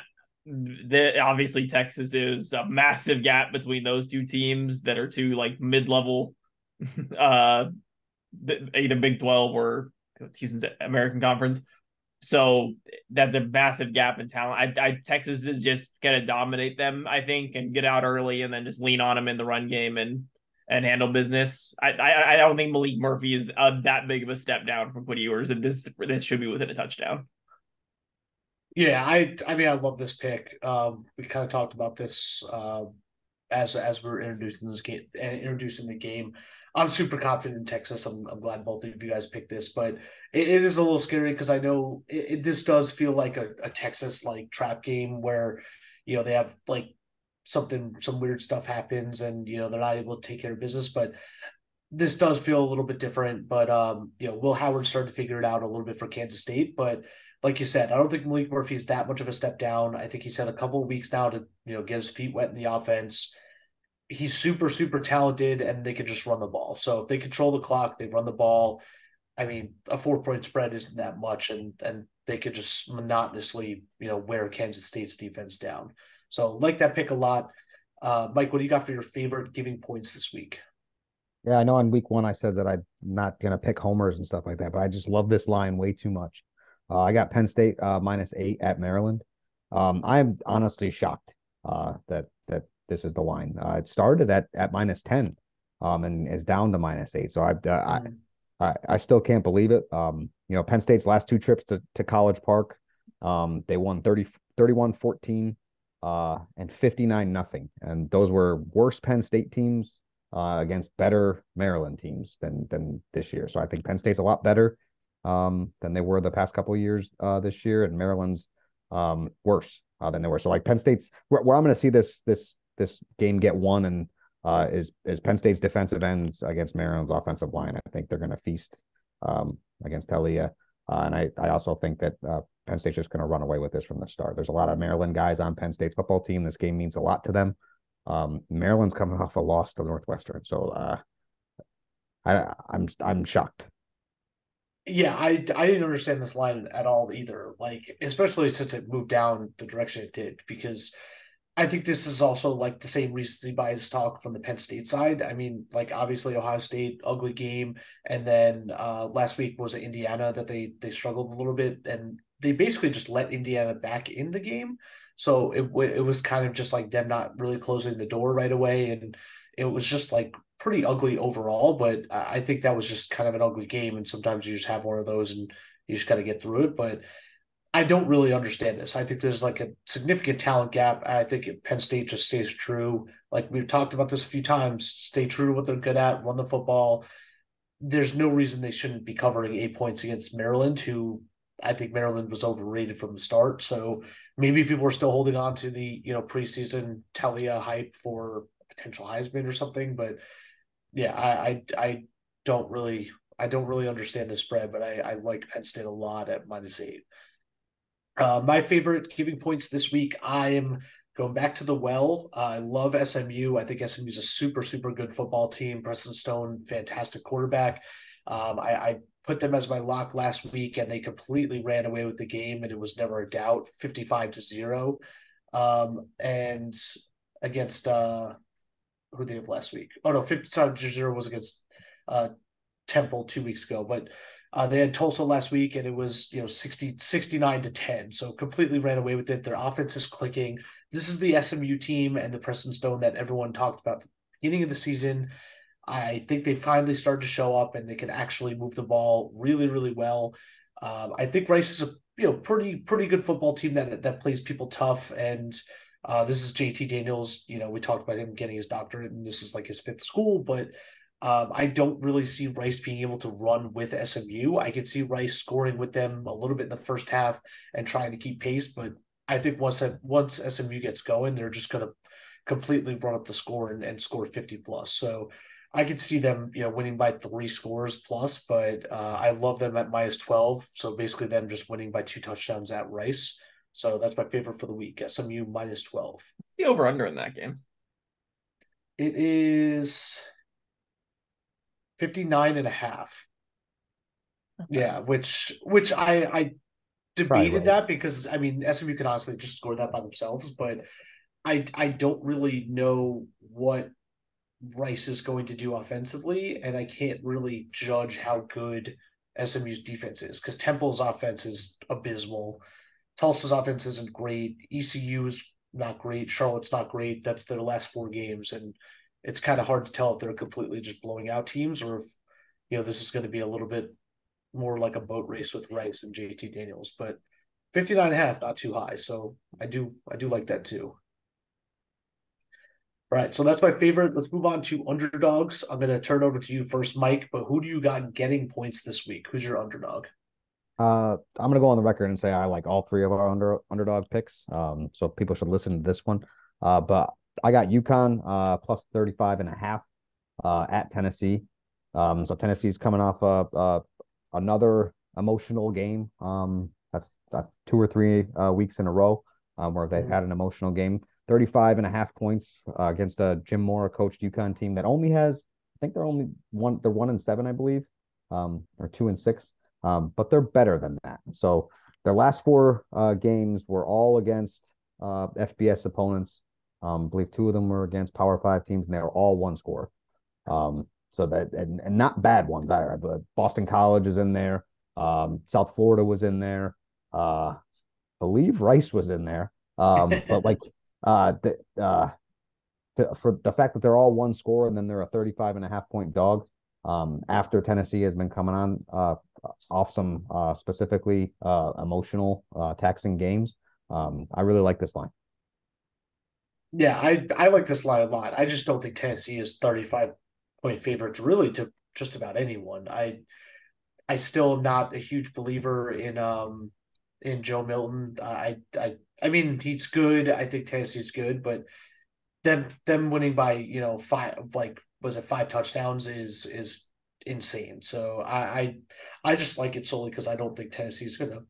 [SPEAKER 2] obviously Texas is a massive gap between those two teams that are two like mid-level either Big 12 or Houston's American Conference. So that's a massive gap in talent. Texas is just gonna dominate them, I think, and get out early and then just lean on them in the run game and handle business. I don't think Malik Murphy is that big of a step down from Quiddy Ewers, and this should be within a touchdown.
[SPEAKER 1] Yeah, I mean I love this pick. We kind of talked about this as we're introducing the game. I'm super confident in Texas. I'm glad both of you guys picked this, but it is a little scary because I know this does feel like a Texas like trap game where they have like some weird stuff happens and they're not able to take care of business, but this does feel a little bit different. But Will Howard started to figure it out a little bit for Kansas State, but like you said, I don't think Malik Murphy is that much of a step down. I think he's had a couple of weeks now to get his feet wet in the offense. He's super, super talented, and they can just run the ball. So if they control the clock, they run the ball. I mean, a 4-point spread isn't that much, and they could just monotonously, wear Kansas State's defense down. So like that pick a lot. Mike, what do you got for your favorite giving points this week?
[SPEAKER 3] Yeah, I know on week one I said that I'm not gonna pick homers and stuff like that, but I just love this line way too much. I got Penn State -8 at Maryland. I'm honestly shocked that this is the line. It started at -10, and is down to -8. So I still can't believe it. Penn State's last two trips to College Park, they won 31-14 and 59-0, and those were worse Penn State teams against better Maryland teams than this year. So I think Penn State's a lot better than they were the past couple of years this year, and Maryland's worse than they were. So like Penn State's where I'm going to see this game get won and is Penn State's defensive ends against Maryland's offensive line. I think they're going to feast against Talia, and I also think that Penn State's just going to run away with this from the start. There's a lot of Maryland guys on Penn State's football team. This game means a lot to them. Maryland's coming off a loss to Northwestern, so I'm shocked.
[SPEAKER 1] Yeah, I didn't understand this line at all either. Like, especially since it moved down the direction it did, because I think this is also like the same recency bias talk from the Penn State side. I mean, like obviously Ohio State, ugly game, and then last week was Indiana that they struggled a little bit, and they basically just let Indiana back in the game. So it was kind of just like them not really closing the door right away, and it was just like pretty ugly overall. But I think that was just kind of an ugly game, and sometimes you just have one of those and you just got to get through it. But I don't really understand this. I think there's like a significant talent gap. I think Penn State just stays true. Like we've talked about this a few times, stay true to what they're good at, run the football. There's no reason they shouldn't be covering 8 points against Maryland, who I think Maryland was overrated from the start. So maybe people are still holding on to the, preseason Talia hype for potential Heisman or something. But yeah, I don't really understand the spread, but I like Penn State a lot at -8. My favorite giving points this week, I am going back to the well. I love SMU. I think SMU is a super, super good football team. Preston Stone, fantastic quarterback. I put them as my lock last week, and they completely ran away with the game, and it was never a doubt, 55-0. And against who they have last week? Oh no, 55-0 was against Temple 2 weeks ago, but they had Tulsa last week, and it was 69-10. So completely ran away with it. Their offense is clicking. This is the SMU team and the Preston Stone that everyone talked about at the beginning of the season. I think they finally started to show up, and they can actually move the ball really, really well. I think Rice is a pretty good football team that plays people tough, and this is JT Daniels. We talked about him getting his doctorate, and this is like his fifth school, but I don't really see Rice being able to run with SMU. I could see Rice scoring with them a little bit in the first half and trying to keep pace, but I think once SMU gets going, they're just going to completely run up the score and score 50 plus. So I could see them, winning by 3 scores plus, but I love them at -12. So basically, them just winning by 2 touchdowns at Rice. So that's my favorite for the week. SMU -12.
[SPEAKER 2] The over under in that game.
[SPEAKER 1] It is 59.5. Okay. Yeah, which I debated that because SMU could honestly just score that by themselves, but I don't really know what Rice is going to do offensively, and I can't really judge how good SMU's defense is because Temple's offense is abysmal. Tulsa's offense isn't great. ECU's not great. Charlotte's not great. That's their last 4 games, and it's kind of hard to tell if they're completely just blowing out teams or if this is going to be a little bit more like a boat race with Rice and JT Daniels. But 59.5, not too high. So I do like that too. All right, so that's my favorite. Let's move on to underdogs. I'm going to turn over to you first, Mike. But who do you got getting points this week? Who's your underdog?
[SPEAKER 3] I'm gonna go on the record and say I like all 3 of our underdog picks. So people should listen to this one. But I got UConn plus 35.5 at Tennessee. So Tennessee's coming off another emotional game. That's 2 or 3 weeks in a row where they've had an emotional game. 35.5 points against a Jim Mora coached UConn team that only has, I think they're 1-7, I believe, or 2-6. But they're better than that. So their last 4 games were all against FBS opponents. I believe 2 of them were against Power 5 teams, and they were all 1 score. So that and not bad ones either. But Boston College is in there. South Florida was in there. Believe Rice was in there. But like for the fact that they're all 1 score and then they're a 35.5 point dog. After Tennessee has been coming on off some specifically emotional taxing games. I really like this line.
[SPEAKER 1] Yeah, I like this line a lot. I just don't think Tennessee is 35-point favorites really to just about anyone. I still am not a huge believer in Joe Milton. I mean he's good. I think Tennessee's good, but them winning by 5, like was it 5 touchdowns is insane. So I just like it solely because I don't think Tennessee's gonna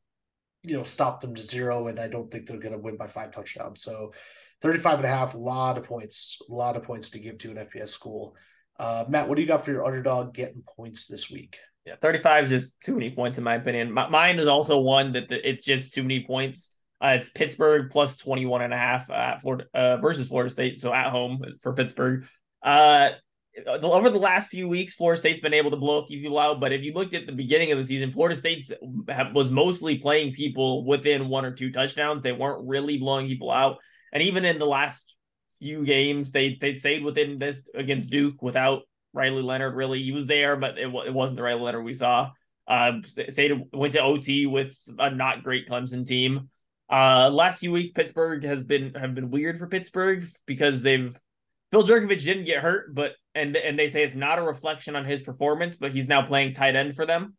[SPEAKER 1] stop them to 0, and I don't think they're gonna win by 5 touchdowns. So 35.5, a lot of points to give to an FBS school. Matt, what do you got for your underdog getting points this week?
[SPEAKER 2] Yeah, 35 is just too many points in my opinion. Mine is also one that it's just too many points. It's Pittsburgh plus 21.5 versus Florida State. So at home for Pittsburgh. Over the last few weeks, Florida State's been able to blow a few people out. But if you looked at the beginning of the season, Florida State was mostly playing people within 1 or 2 touchdowns. They weren't really blowing people out. And even in the last few games. They stayed within this against Duke without Riley Leonard. Really, he was there, but it wasn't the Riley Leonard we saw. Stayed went to OT with a not great Clemson team. Last few weeks, Pittsburgh have been weird for Pittsburgh because Phil Jerkovich didn't get hurt, but and they say it's not a reflection on his performance, but he's now playing tight end for them,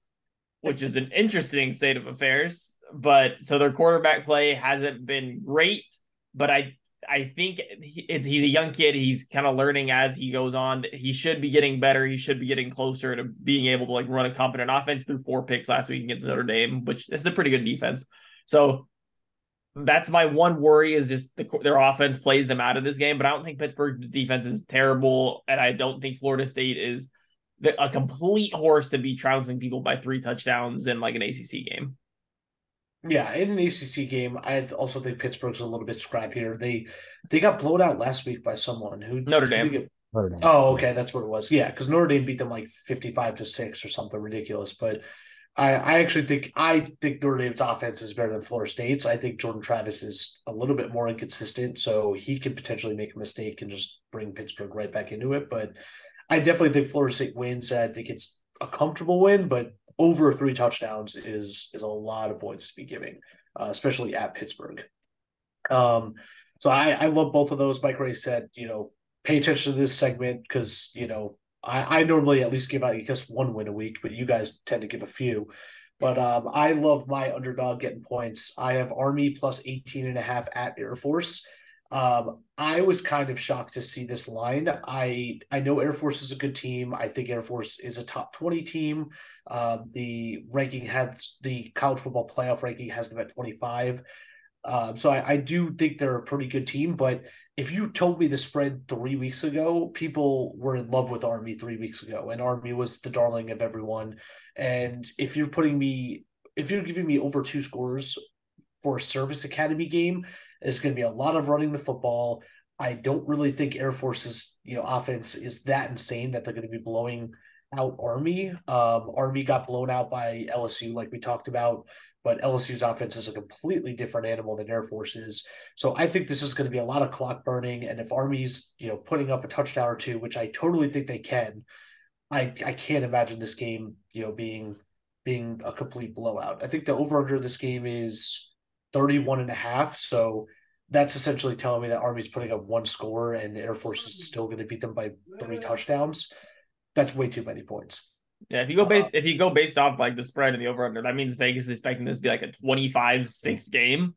[SPEAKER 2] which is an interesting state of affairs. But so their quarterback play hasn't been great, but I think he's a young kid. He's kind of learning as he goes on. He should be getting better. He should be getting closer to being able to like run a competent offense. Through 4 picks last week against Notre Dame, which is a pretty good defense. So that's my one worry is just their offense plays them out of this game. But I don't think Pittsburgh's defense is terrible, and I don't think Florida State is a complete horse to be trouncing people by 3 touchdowns in like an ACC game.
[SPEAKER 1] Yeah, in an ACC game, I also think Pittsburgh's a little bit scrappier. They got blown out last week by someone who
[SPEAKER 2] Notre Dame.
[SPEAKER 3] Notre Dame.
[SPEAKER 1] Oh, okay, that's what it was. Yeah, because Notre Dame beat them like 55-6 or something ridiculous. But I actually think Notre Dame's offense is better than Florida State's. I think Jordan Travis is a little bit more inconsistent, so he could potentially make a mistake and just bring Pittsburgh right back into it. But I definitely think Florida State wins. I think it's a comfortable win, but over 3 touchdowns is a lot of points to be giving, especially at Pittsburgh. So I love both of those. Mike Ray said, pay attention to this segment because, I normally at least give out, I guess, 1 win a week, but you guys tend to give a few. But I love my underdog getting points. I have Army plus 18.5 at Air Force. I was kind of shocked to see this line. I know Air Force is a good team. I think Air Force is a top 20 team. The college football playoff ranking has them at 25. So I do think they're a pretty good team, but if you told me the spread 3 weeks ago, people were in love with Army 3 weeks ago, and Army was the darling of everyone. And if you're giving me over 2 scores for a service academy game, it's going to be a lot of running the football. I don't really think Air Force's offense is that insane that they're going to be blowing out Army. Army got blown out by LSU, like we talked about, but LSU's offense is a completely different animal than Air Force is. So I think this is going to be a lot of clock burning. And if Army's, putting up a touchdown or 2, which I totally think they can, I can't imagine this game, being a complete blowout. I think the over under this game is 31.5. So that's essentially telling me that Army's putting up 1 score and Air Force is still going to beat them by 3 touchdowns. That's way too many points.
[SPEAKER 2] Yeah, if you go based off like the spread and the over under, that means Vegas is expecting this to be like a 25-6 game.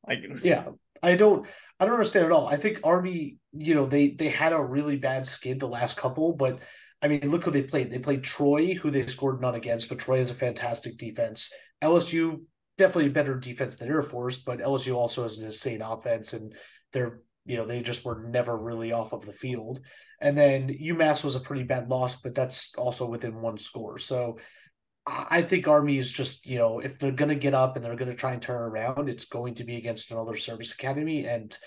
[SPEAKER 2] Like,
[SPEAKER 1] yeah, I don't understand at all. I think Army, they had a really bad skid the last couple, but I mean, look who they played. They played Troy, who they scored none against, but Troy has a fantastic defense. LSU, definitely a better defense than Air Force, but LSU also has an insane offense, and they just were never really off of the field. And then UMass was a pretty bad loss, but that's also within 1 score. So I think Army is just, if they're going to get up and they're going to try and turn around, it's going to be against another service academy. And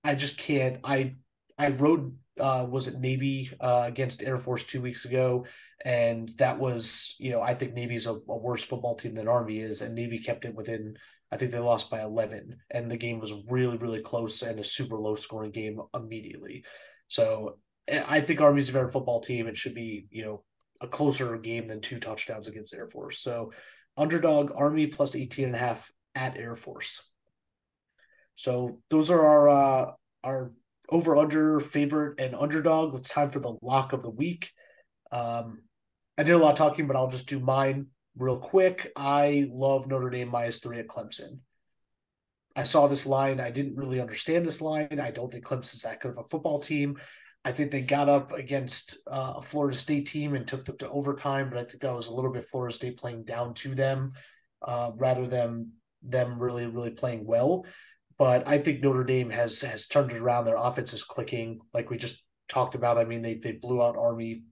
[SPEAKER 1] I just can't. I rode, was it Navy against Air Force 2 weeks ago? And that was, I think Navy's a worse football team than Army is. And Navy kept it within, I think they lost by 11. And the game was really, really close and a super low scoring game immediately. So I think Army's a better football team. It should be, a closer game than 2 touchdowns against Air Force. So underdog Army plus 18.5 at Air Force. So those are our over under favorite and underdog. It's time for the lock of the week. I did a lot of talking, but I'll just do mine real quick. I love Notre Dame -3 at Clemson. I saw this line. I didn't really understand this line. I don't think Clemson's that good of a football team. I think they got up against a Florida State team and took them to overtime, but I think that was a little bit Florida State playing down to them rather than them really, really playing well. But I think Notre Dame has turned it around. Their offense is clicking, like we just talked about. I mean, they blew out Army.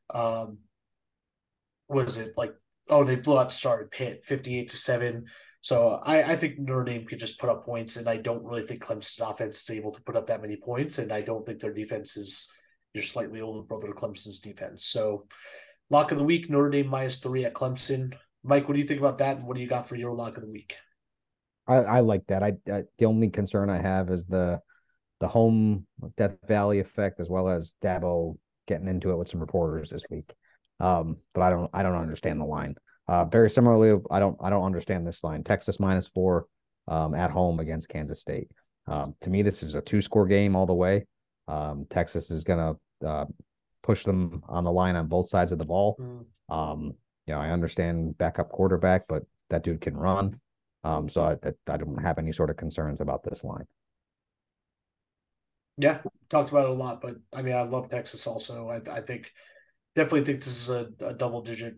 [SPEAKER 1] What is it like? Oh, they blew out Pitt 58-7. So I think Notre Dame could just put up points, and I don't really think Clemson's offense is able to put up that many points, and I don't think their defense is your slightly older brother to Clemson's defense. So lock of the week, Notre Dame -3 at Clemson. Mike, what do you think about that, and what do you got for your lock of the week?
[SPEAKER 3] I like that. The only concern I have is the the home Death Valley effect, as well as Dabo getting into it with some reporters this week. But I don't understand the line. Very similarly, I don't understand this line. Texas -4 at home against Kansas State. To me, this is a two-score game all the way. Texas is gonna push them on the line on both sides of the ball. I understand backup quarterback, but that dude can run. So I don't have any sort of concerns about this line.
[SPEAKER 1] Yeah, talked about it a lot, but I mean, I love Texas also. I think definitely think this is a double digit,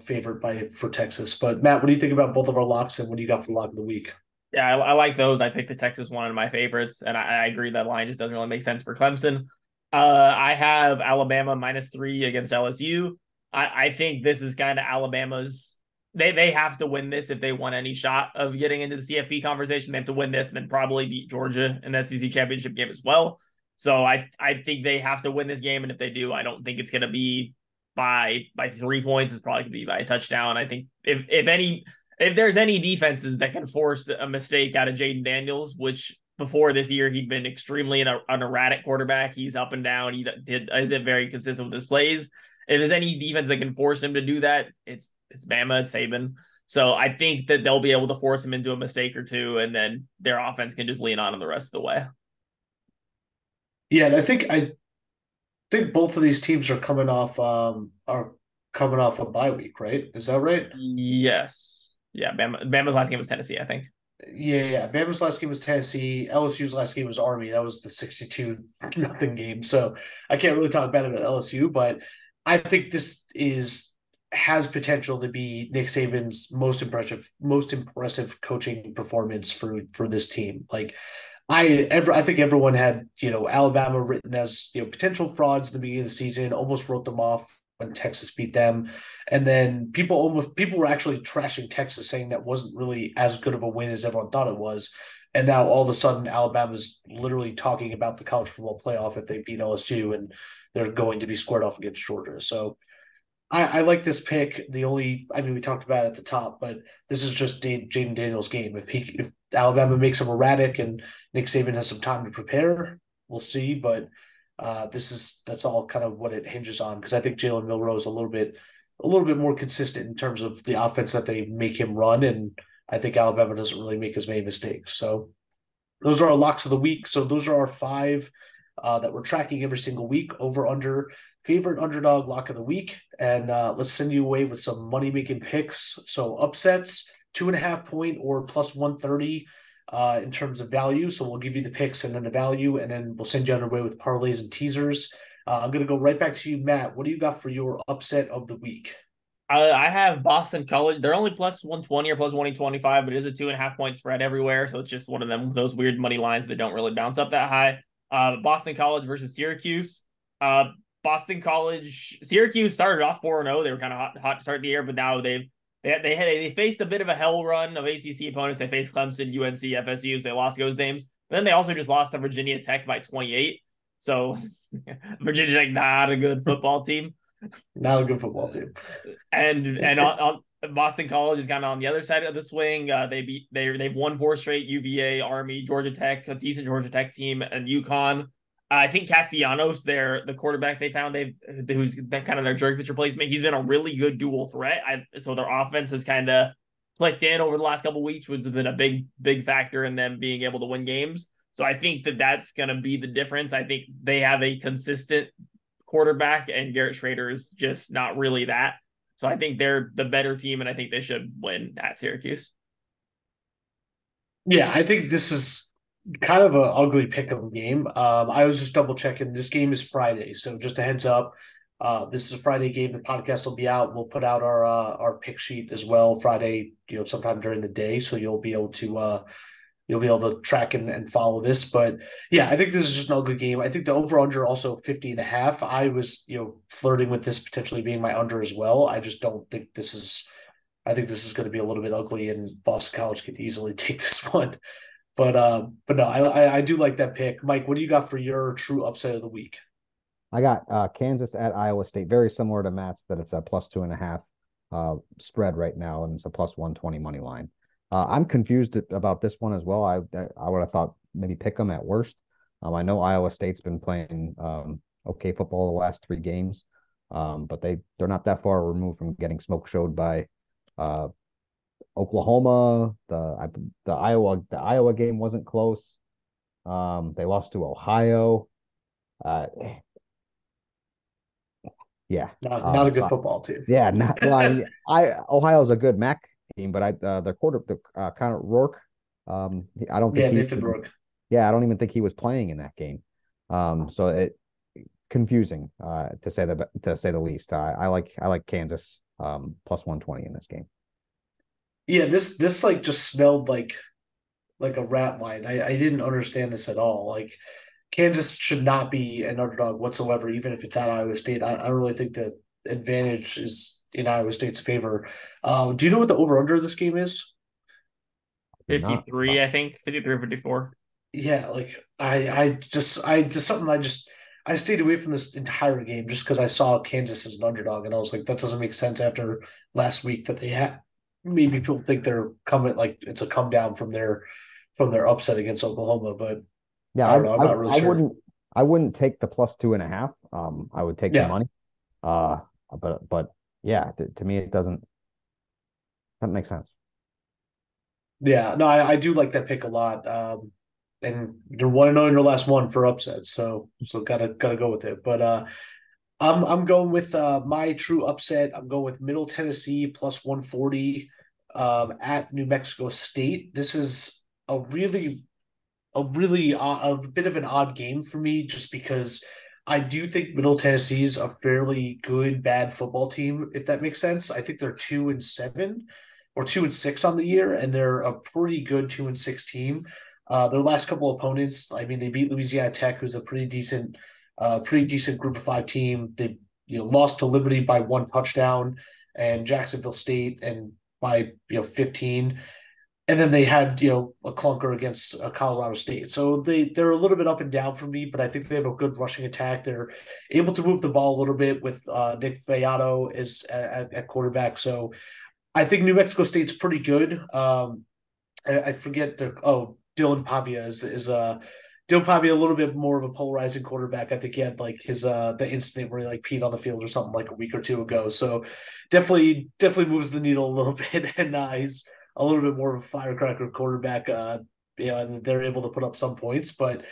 [SPEAKER 1] favorite for Texas. But Matt, what do you think about both of our locks, and what do you got for the lock of the week?
[SPEAKER 2] Yeah, I like those. I picked the Texas one of my favorites, and I agree that line just doesn't really make sense for Clemson. I have Alabama -3 against LSU. I think this is kind of Alabama's. They have to win this if they want any shot of getting into the CFP conversation. They have to win this and then probably beat Georgia in the SEC championship game as well. So I think they have to win this game, and if they do, I don't think it's going to be by 3 points. It's probably going to be by a touchdown. I think if there's any defenses that can force a mistake out of Jaden Daniels, which before this year he'd been extremely an erratic quarterback. He's up and down. He isn't very consistent with his plays. If there's any defense that can force him to do that, it's Bama, it's Saban. So I think that they'll be able to force him into a mistake or two, and then their offense can just lean on him the rest of the way.
[SPEAKER 1] Yeah, and I think both of these teams are coming off a bye week, right? Is that right?
[SPEAKER 2] Yes. Yeah, Bama's last game was Tennessee, I think.
[SPEAKER 1] Yeah. Bama's last game was Tennessee. LSU's last game was Army. That was the 62 nothing game. So I can't really talk bad about LSU, but I think this has potential to be Nick Saban's most impressive coaching performance for this team. Like I think everyone had, Alabama written as, potential frauds at the beginning of the season, almost wrote them off when Texas beat them. And then people were actually trashing Texas, saying that wasn't really as good of a win as everyone thought it was. And now all of a sudden Alabama's literally talking about the college football playoff if they beat LSU, and they're going to be squared off against Georgia. So I like this pick. We talked about it at the top, but this is just Jaden Daniels' game. If Alabama makes him erratic and Nick Saban has some time to prepare, we'll see. But that's all kind of what it hinges on, because I think Jalen Milroe is a little bit more consistent in terms of the offense that they make him run, and I think Alabama doesn't really make as many mistakes. So those are our locks of the week. So those are our five that we're tracking every single week. Over under favorite underdog lock of the week, and let's send you away with some money making picks. So upsets, 2.5 point or plus 130 in terms of value. So we'll give you the picks and then the value, and then we'll send you on your way with parlays and teasers. I'm going to go right back to you, Matt. What do you got for your upset of the week?
[SPEAKER 2] I have Boston College. They're only plus 120 or plus 125, but it is a 2.5 point spread everywhere. So it's just one of those weird money lines that don't really bounce up that high. Boston College versus Syracuse. Boston College, Syracuse started off 4-0. They were kind of hot to start the year, but now they faced a bit of a hell run of ACC opponents. They faced Clemson, UNC, FSU, so they lost those games. But then they also just lost to Virginia Tech by 28. So Virginia Tech, not a good football team.
[SPEAKER 1] Not a good football team.
[SPEAKER 2] And on Boston College is kind of on the other side of the swing. They've won 4 straight: UVA, Army, Georgia Tech, a decent Georgia Tech team, and UConn. I think Castellanos, the quarterback they found, who's kind of their Jerkovich replacement. He's been a really good dual threat. So their offense has kind of clicked in over the last couple of weeks, which has been a big factor in them being able to win games. So I think that's going to be the difference. I think they have a consistent quarterback, and Garrett Schrader is just not really that. So I think they're the better team, and I think they should win at Syracuse.
[SPEAKER 1] Yeah, I think this is kind of an ugly pick-em game. I was just double-checking. This game is Friday, so just a heads up. This is a Friday game. The podcast will be out. We'll put out our pick sheet as well Friday, sometime during the day, so you'll be able to track and follow this. But yeah, I think this is just an ugly game. I think the over-under also 50.5. I was, flirting with this potentially being my under as well. I just don't think I think this is going to be a little bit ugly, and Boston College could easily take this one. But no, I do like that pick. Mike, what do you got for your true upset of the week?
[SPEAKER 3] I got Kansas at Iowa State, very similar to Matt's, that it's a plus 2.5 spread right now, and it's a plus 120 money line. I'm confused about this one as well. I would have thought maybe pick them at worst. I know Iowa State's been playing okay football the last 3 games, but they're not that far removed from getting smoke showed by uh, Oklahoma. The Iowa game wasn't close. They lost to Ohio. Uh, yeah.
[SPEAKER 1] Not a good football team.
[SPEAKER 3] Yeah. Not well. I mean, Ohio's a good MAC team, but Connor Rourke. I don't think
[SPEAKER 1] Yeah,
[SPEAKER 3] he.
[SPEAKER 1] Nathan Rourke.
[SPEAKER 3] Yeah, I don't even think he was playing in that game. So it confusing to say the least. I like Kansas plus 120 in this game.
[SPEAKER 1] Yeah, this like just smelled like a rat line. I didn't understand this at all. Like Kansas should not be an underdog whatsoever, even if it's at Iowa State. I don't really think the advantage is in Iowa State's favor. Do you know what the over under this game is?
[SPEAKER 3] Do not.
[SPEAKER 2] 53, I think. 53 or 54.
[SPEAKER 1] Yeah, like I just something I stayed away from this entire game just because I saw Kansas as an underdog and I was like that doesn't make sense after last week that they had maybe people think they're coming like it's a come down from their upset against Oklahoma, but
[SPEAKER 3] Yeah,
[SPEAKER 1] I don't know. I'm
[SPEAKER 3] I,
[SPEAKER 1] not really
[SPEAKER 3] I
[SPEAKER 1] sure.
[SPEAKER 3] wouldn't take the plus 2.5. I would take the
[SPEAKER 1] Yeah,
[SPEAKER 3] money. Uh, but yeah, to me it doesn't make sense.
[SPEAKER 1] yeah. No, I do like that pick a lot. And they're 1-0 in their last one for upset, so gotta go with it. But I'm going with my true upset. I'm going with Middle Tennessee plus 140 at New Mexico State. This is a bit of an odd game for me just because I do think Middle Tennessee's a fairly good bad football team, if that makes sense. I think they're 2-7 or 2-6 on the year, and they're a pretty good 2-6 team. Their last couple opponents, I mean, they beat Louisiana Tech, who's a pretty decent Group of Five team. They lost to Liberty by one touchdown, and Jacksonville State and by 15, and then they had a clunker against Colorado State. So they're a little bit up and down for me, but I think they have a good rushing attack. They're able to move the ball a little bit with Nick Fallato is at quarterback. So I think New Mexico State's pretty good. I forget Dylan Pavia is Dylan Pavia a little bit more of a polarizing quarterback. I think he had like his the incident where he like peed on the field or something like a week or two ago. So definitely moves the needle a little bit, and he's a little bit more of a firecracker quarterback. And they're able to put up some points, but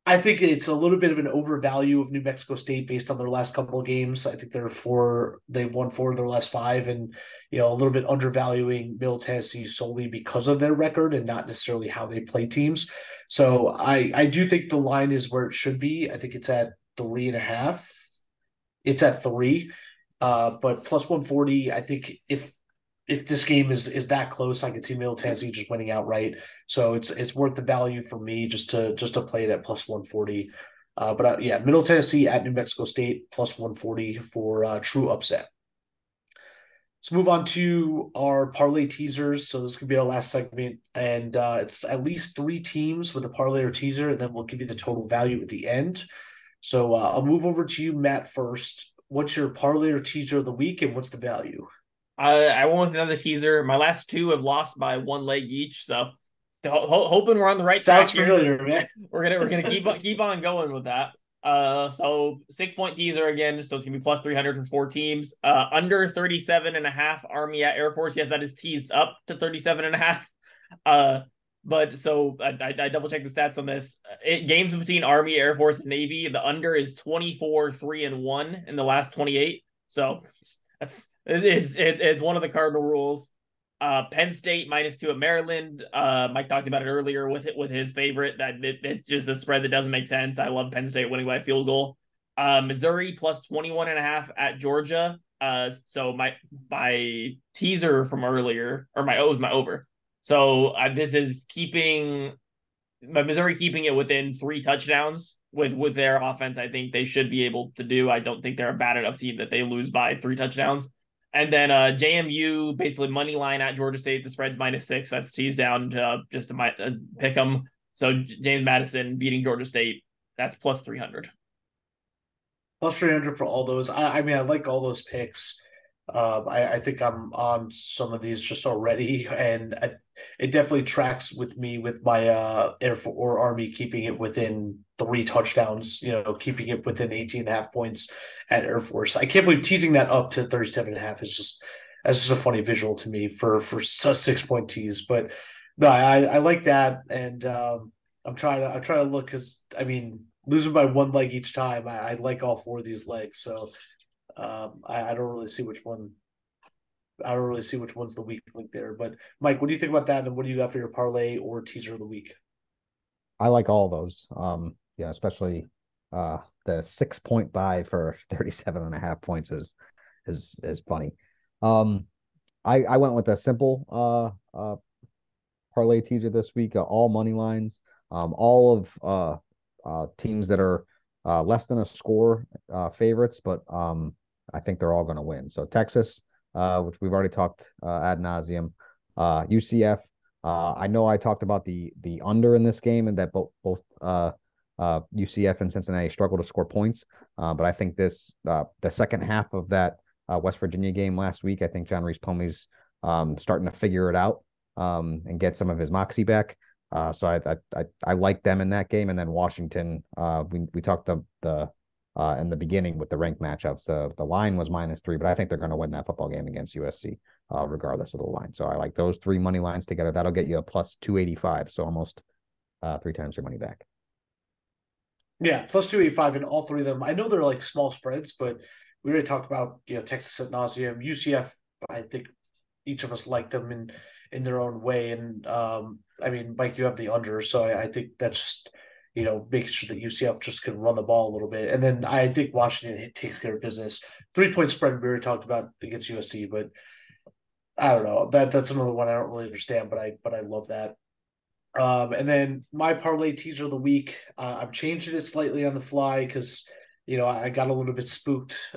[SPEAKER 1] I think it's a little bit of an overvalue of New Mexico State based on their last couple of games. I think they won 4 of their last 5, and a little bit undervaluing Middle Tennessee solely because of their record and not necessarily how they play teams. So I do think the line is where it should be. I think it's at 3.5. It's at 3, but plus 140. I think if this game is that close, I could see Middle Tennessee just winning outright. So it's worth the value for me just to play it at plus 140. But yeah, Middle Tennessee at New Mexico State plus 140 for true upset. Let's move on to our parlay teasers. So this could be our last segment, and it's at least 3 teams with a parlay or teaser, and then we'll give you the total value at the end. So I'll move over to you, Matt, first. What's your parlay or teaser of the week, and what's the value?
[SPEAKER 2] I went with another teaser. My last 2 have lost by 1 leg each, so hoping we're on the right
[SPEAKER 1] Sounds
[SPEAKER 2] track here.
[SPEAKER 1] familiar, man.
[SPEAKER 2] We're gonna keep on going with that. So 6-point teaser again, so it's gonna be plus 300 for 4 teams. Under 37.5 Army at Air Force. Yes, that is teased up to 37.5. But so I double checked the stats on this. Games between Army, Air Force, and Navy. The under is 24-3-1 in the last 28. So it's one of the cardinal rules. Penn State -2 at Maryland. Mike talked about it earlier with his favorite that it's just a spread that doesn't make sense. I love Penn State winning by a field goal. Missouri plus 21.5 at Georgia. So my teaser from earlier, or my over. So this is keeping Missouri keeping it within 3 touchdowns with their offense. I think they should be able to do. I don't think they're a bad enough team that they lose by 3 touchdowns. And then JMU basically money line at Georgia State. The spread's -6. That's teased down to just to pick them. So James Madison beating Georgia State. That's plus 300.
[SPEAKER 1] Plus 300 for all those. I mean, I like all those picks. I think I'm on some of these just already, and it definitely tracks with me with my Air Force or Army keeping it within 3 touchdowns, keeping it within 18 and a half points at Air Force. I can't believe teasing that up to 37 and a half is just that's just a funny visual to me for a 6 point tease. But no, I like that, and I'm trying to look because I mean losing by one leg each time, I like all four of these legs, so I don't really see which one. I don't really see which one's the weak link there. But Mike, what do you think about that? And what do you got for your parlay or teaser of the week?
[SPEAKER 3] I like all those. Yeah, especially the 6 point buy for 37 and a half points is funny. Um, I went with a simple parlay teaser this week, all money lines, all of teams that are less than a score favorites, but I think they're all going to win. So Texas, which we've already talked ad nauseum, UCF. I know I talked about the under in this game and that both UCF and Cincinnati struggle to score points, but I think the second half of that West Virginia game last week, I think John Reese Plumlee's starting to figure it out and get some of his moxie back. So I like them in that game, and then Washington. We talked the in the beginning with the ranked matchups. The line was -3, but I think they're going to win that football game against USC, regardless of the line. So I like those three money lines together. That'll get you a plus 285, so almost 3 times your money back.
[SPEAKER 1] Yeah, plus 285 in all three of them. I know they're like small spreads, but we already talked about Texas at nauseum. UCF, I think each of us like them in their own way. And I mean, Mike, you have the under, so I think that's just making sure that UCF just can run the ball a little bit. And then I think Washington takes care of business. 3 point spread we already talked about against USC, but I don't know. That's another one I don't really understand, but I love that. And then my parlay teaser of the week, I'm changing it slightly on the fly because I got a little bit spooked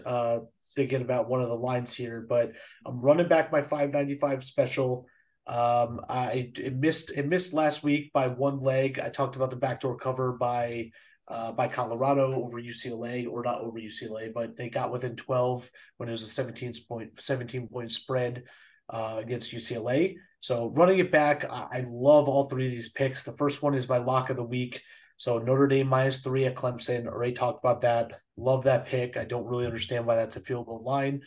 [SPEAKER 1] thinking about one of the lines here, but I'm running back my 595 special. It missed last week by one leg. I talked about the backdoor cover by Colorado over UCLA, or not over UCLA, but they got within 12 when it was a 17 point spread against UCLA. So running it back, I love all three of these picks. The first one is my lock of the week. So Notre Dame -3 at Clemson. Already talked about that. Love that pick. I don't really understand why that's a field goal line.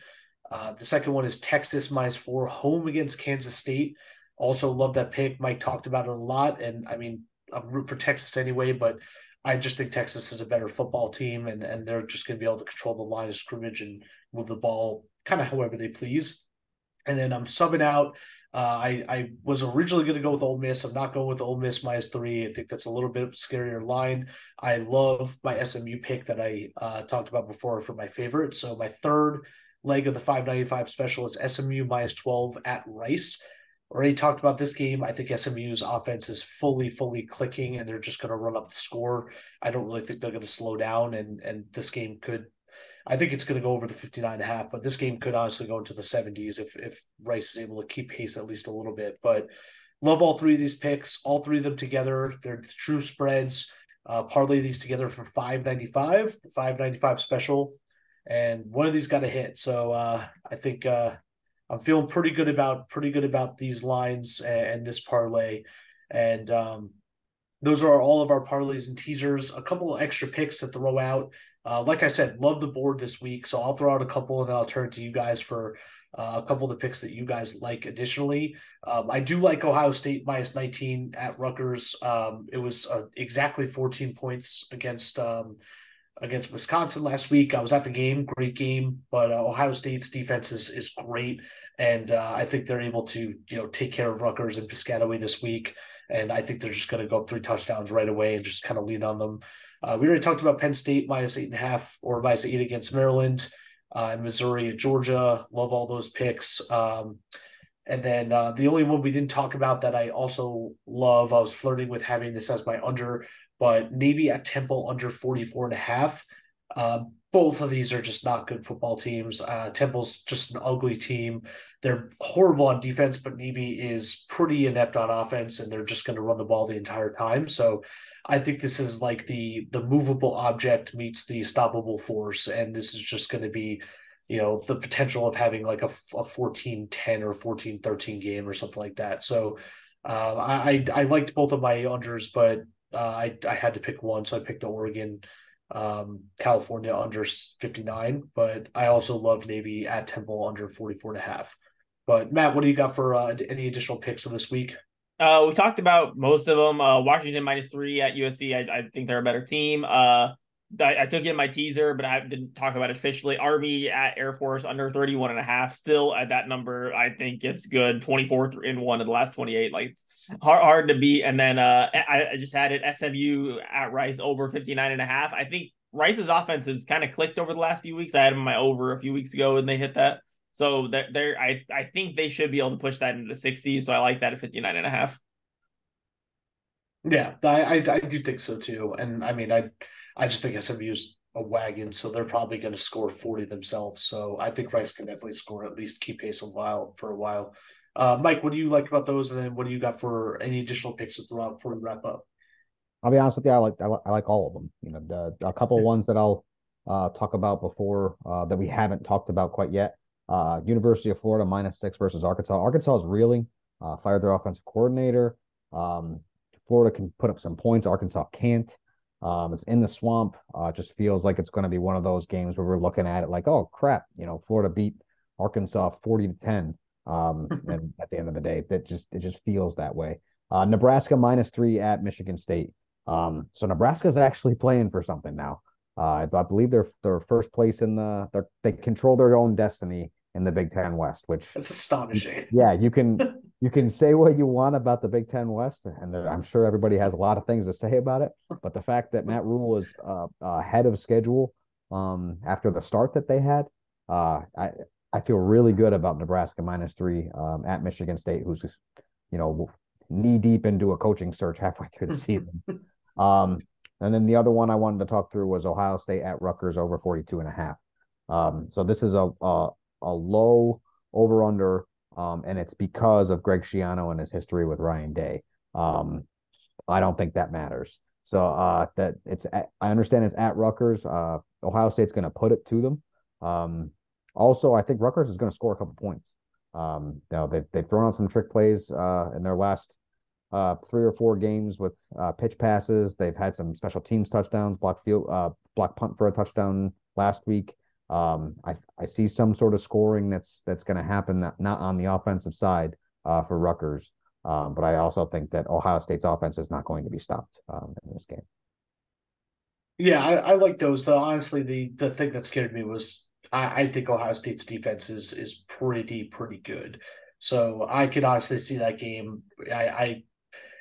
[SPEAKER 1] The second one is Texas -4 home against Kansas State. Also love that pick. Mike talked about it a lot. And I mean, I'm rooting for Texas anyway, but I just think Texas is a better football team, and they're just going to be able to control the line of scrimmage and move the ball kind of however they please. And then I'm subbing out. I was originally going to go with Ole Miss. I'm not going with Ole Miss -3. I think that's a little bit scarier line. I love my SMU pick that I talked about before for my favorite. So my third leg of the 595 special is SMU -12 at Rice. Already talked about this game. I think SMU's offense is fully clicking, and they're just going to run up the score. I don't really think they're going to slow down, and this game could. I think it's going to go over the 59.5, but this game could honestly go into the 70s if Rice is able to keep pace at least a little bit. But love all three of these picks, all three of them together. They're true spreads. Parlay these together for 595, the 595 special, and one of these got to hit. So I think I'm feeling pretty good about these lines and this parlay, and those are all of our parlays and teasers. A couple of extra picks to throw out. Like I said, love the board this week, so I'll throw out a couple and then I'll turn to you guys for a couple of the picks that you guys like additionally. I do like Ohio State -19 at Rutgers. It was exactly 14 points against Wisconsin last week. I was at the game, great game, but Ohio State's defense is great, and I think they're able to take care of Rutgers and Piscataway this week, and I think they're just going to go up 3 touchdowns right away and just kind of lean on them. We already talked about Penn State -8.5 or -8 against Maryland, and Missouri at Georgia. Love all those picks. And then the only one we didn't talk about that I also love, I was flirting with having this as my under, but Navy at Temple under 44.5. Both of these are just not good football teams. Temple's just an ugly team. They're horrible on defense, but Navy is pretty inept on offense, and they're just going to run the ball the entire time. So I think this is like the movable object meets the stoppable force, and this is just going to be the potential of having like a 14-10 or 14-13 game or something like that. So I liked both of my unders, but I had to pick one, so I picked the Oregon California under 59, but I also love Navy at Temple under 44.5. But Matt, what do you got for any additional picks of this week?
[SPEAKER 2] We talked about most of them. Washington -3 at USC. I think they're a better team. I took it in my teaser, but I didn't talk about it officially. Army at Air Force under 31.5. Still at that number, I think it's good. 24 in one of the last 28. Like, it's hard to beat. And then I just added SMU at Rice over 59.5. I think Rice's offense has kind of clicked over the last few weeks. I had them in my over a few weeks ago and they hit that. So I think they should be able to push that into the 60s. So I like that at 59.5.
[SPEAKER 1] Yeah, I do think so too. And I mean, I just think SMU's a wagon, so they're probably going to score 40 themselves. So I think Rice can definitely score, at least keep pace for a while. Mike, what do you like about those? And then what do you got for any additional picks before we wrap up?
[SPEAKER 3] I'll be honest with you, I like all of them. A couple of ones that I'll talk about before that we haven't talked about quite yet. University of Florida -6 versus Arkansas. Arkansas is reeling. Fired their offensive coordinator. Florida can put up some points. Arkansas can't. It's in the swamp. It just feels like it's going to be one of those games where we're looking at it like, oh crap, Florida beat Arkansas 40-10. And at the end of the day, it just feels that way. Nebraska -3 at Michigan State. So Nebraska is actually playing for something now. I believe they're first place they control their own destiny in the Big Ten West, which
[SPEAKER 1] that's astonishing.
[SPEAKER 3] Yeah, you can say what you want about the Big Ten West, and I'm sure everybody has a lot of things to say about it. But the fact that Matt Rule was ahead of schedule after the start that they had, I feel really good about Nebraska -3 at Michigan State, who's knee deep into a coaching search halfway through the season. And then the other one I wanted to talk through was Ohio State at Rutgers over 42.5. So this is a low over under, and it's because of Greg Schiano and his history with Ryan Day. I don't think that matters. So I understand it's at Rutgers. Ohio State's going to put it to them. Also, I think Rutgers is going to score a couple points. They've thrown out some trick plays in their last 3 or 4 games with pitch passes. They've had some special teams touchdowns, block punt for a touchdown last week. I see some sort of scoring that's going to happen, not on the offensive side for Rutgers. But I also think that Ohio State's offense is not going to be stopped in this game.
[SPEAKER 1] Yeah, I like those though. Honestly, the thing that scared me was I think Ohio State's defense is pretty good. So I could honestly see that game.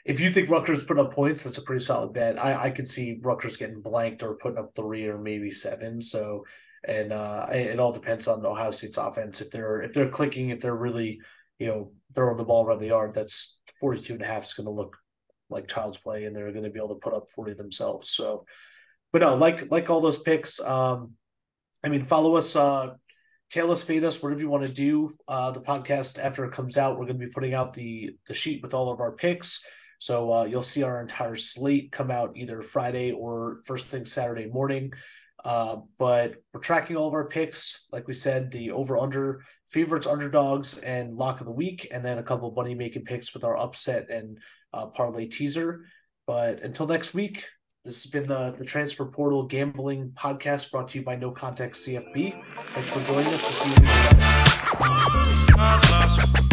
[SPEAKER 1] If you think Rutgers put up points, that's a pretty solid bet. I could see Rutgers getting blanked or putting up 3 or maybe 7. So, and it all depends on Ohio State's offense. If they're clicking, if they're really, throwing the ball around the yard, that's 42.5 is going to look like child's play, and they're going to be able to put up 40 themselves. So, but no, like all those picks. Follow us. Tail us, fade us, whatever you want to do. The podcast after it comes out, we're going to be putting out the sheet with all of our picks. So you'll see our entire slate come out either Friday or first thing Saturday morning. But we're tracking all of our picks. Like we said, the over-under, favorites, underdogs, and lock of the week, and then a couple of money-making picks with our upset and parlay teaser. But until next week, this has been the Transfer Portal Gambling Podcast brought to you by No Context CFB. Thanks for joining us. We'll see you next time.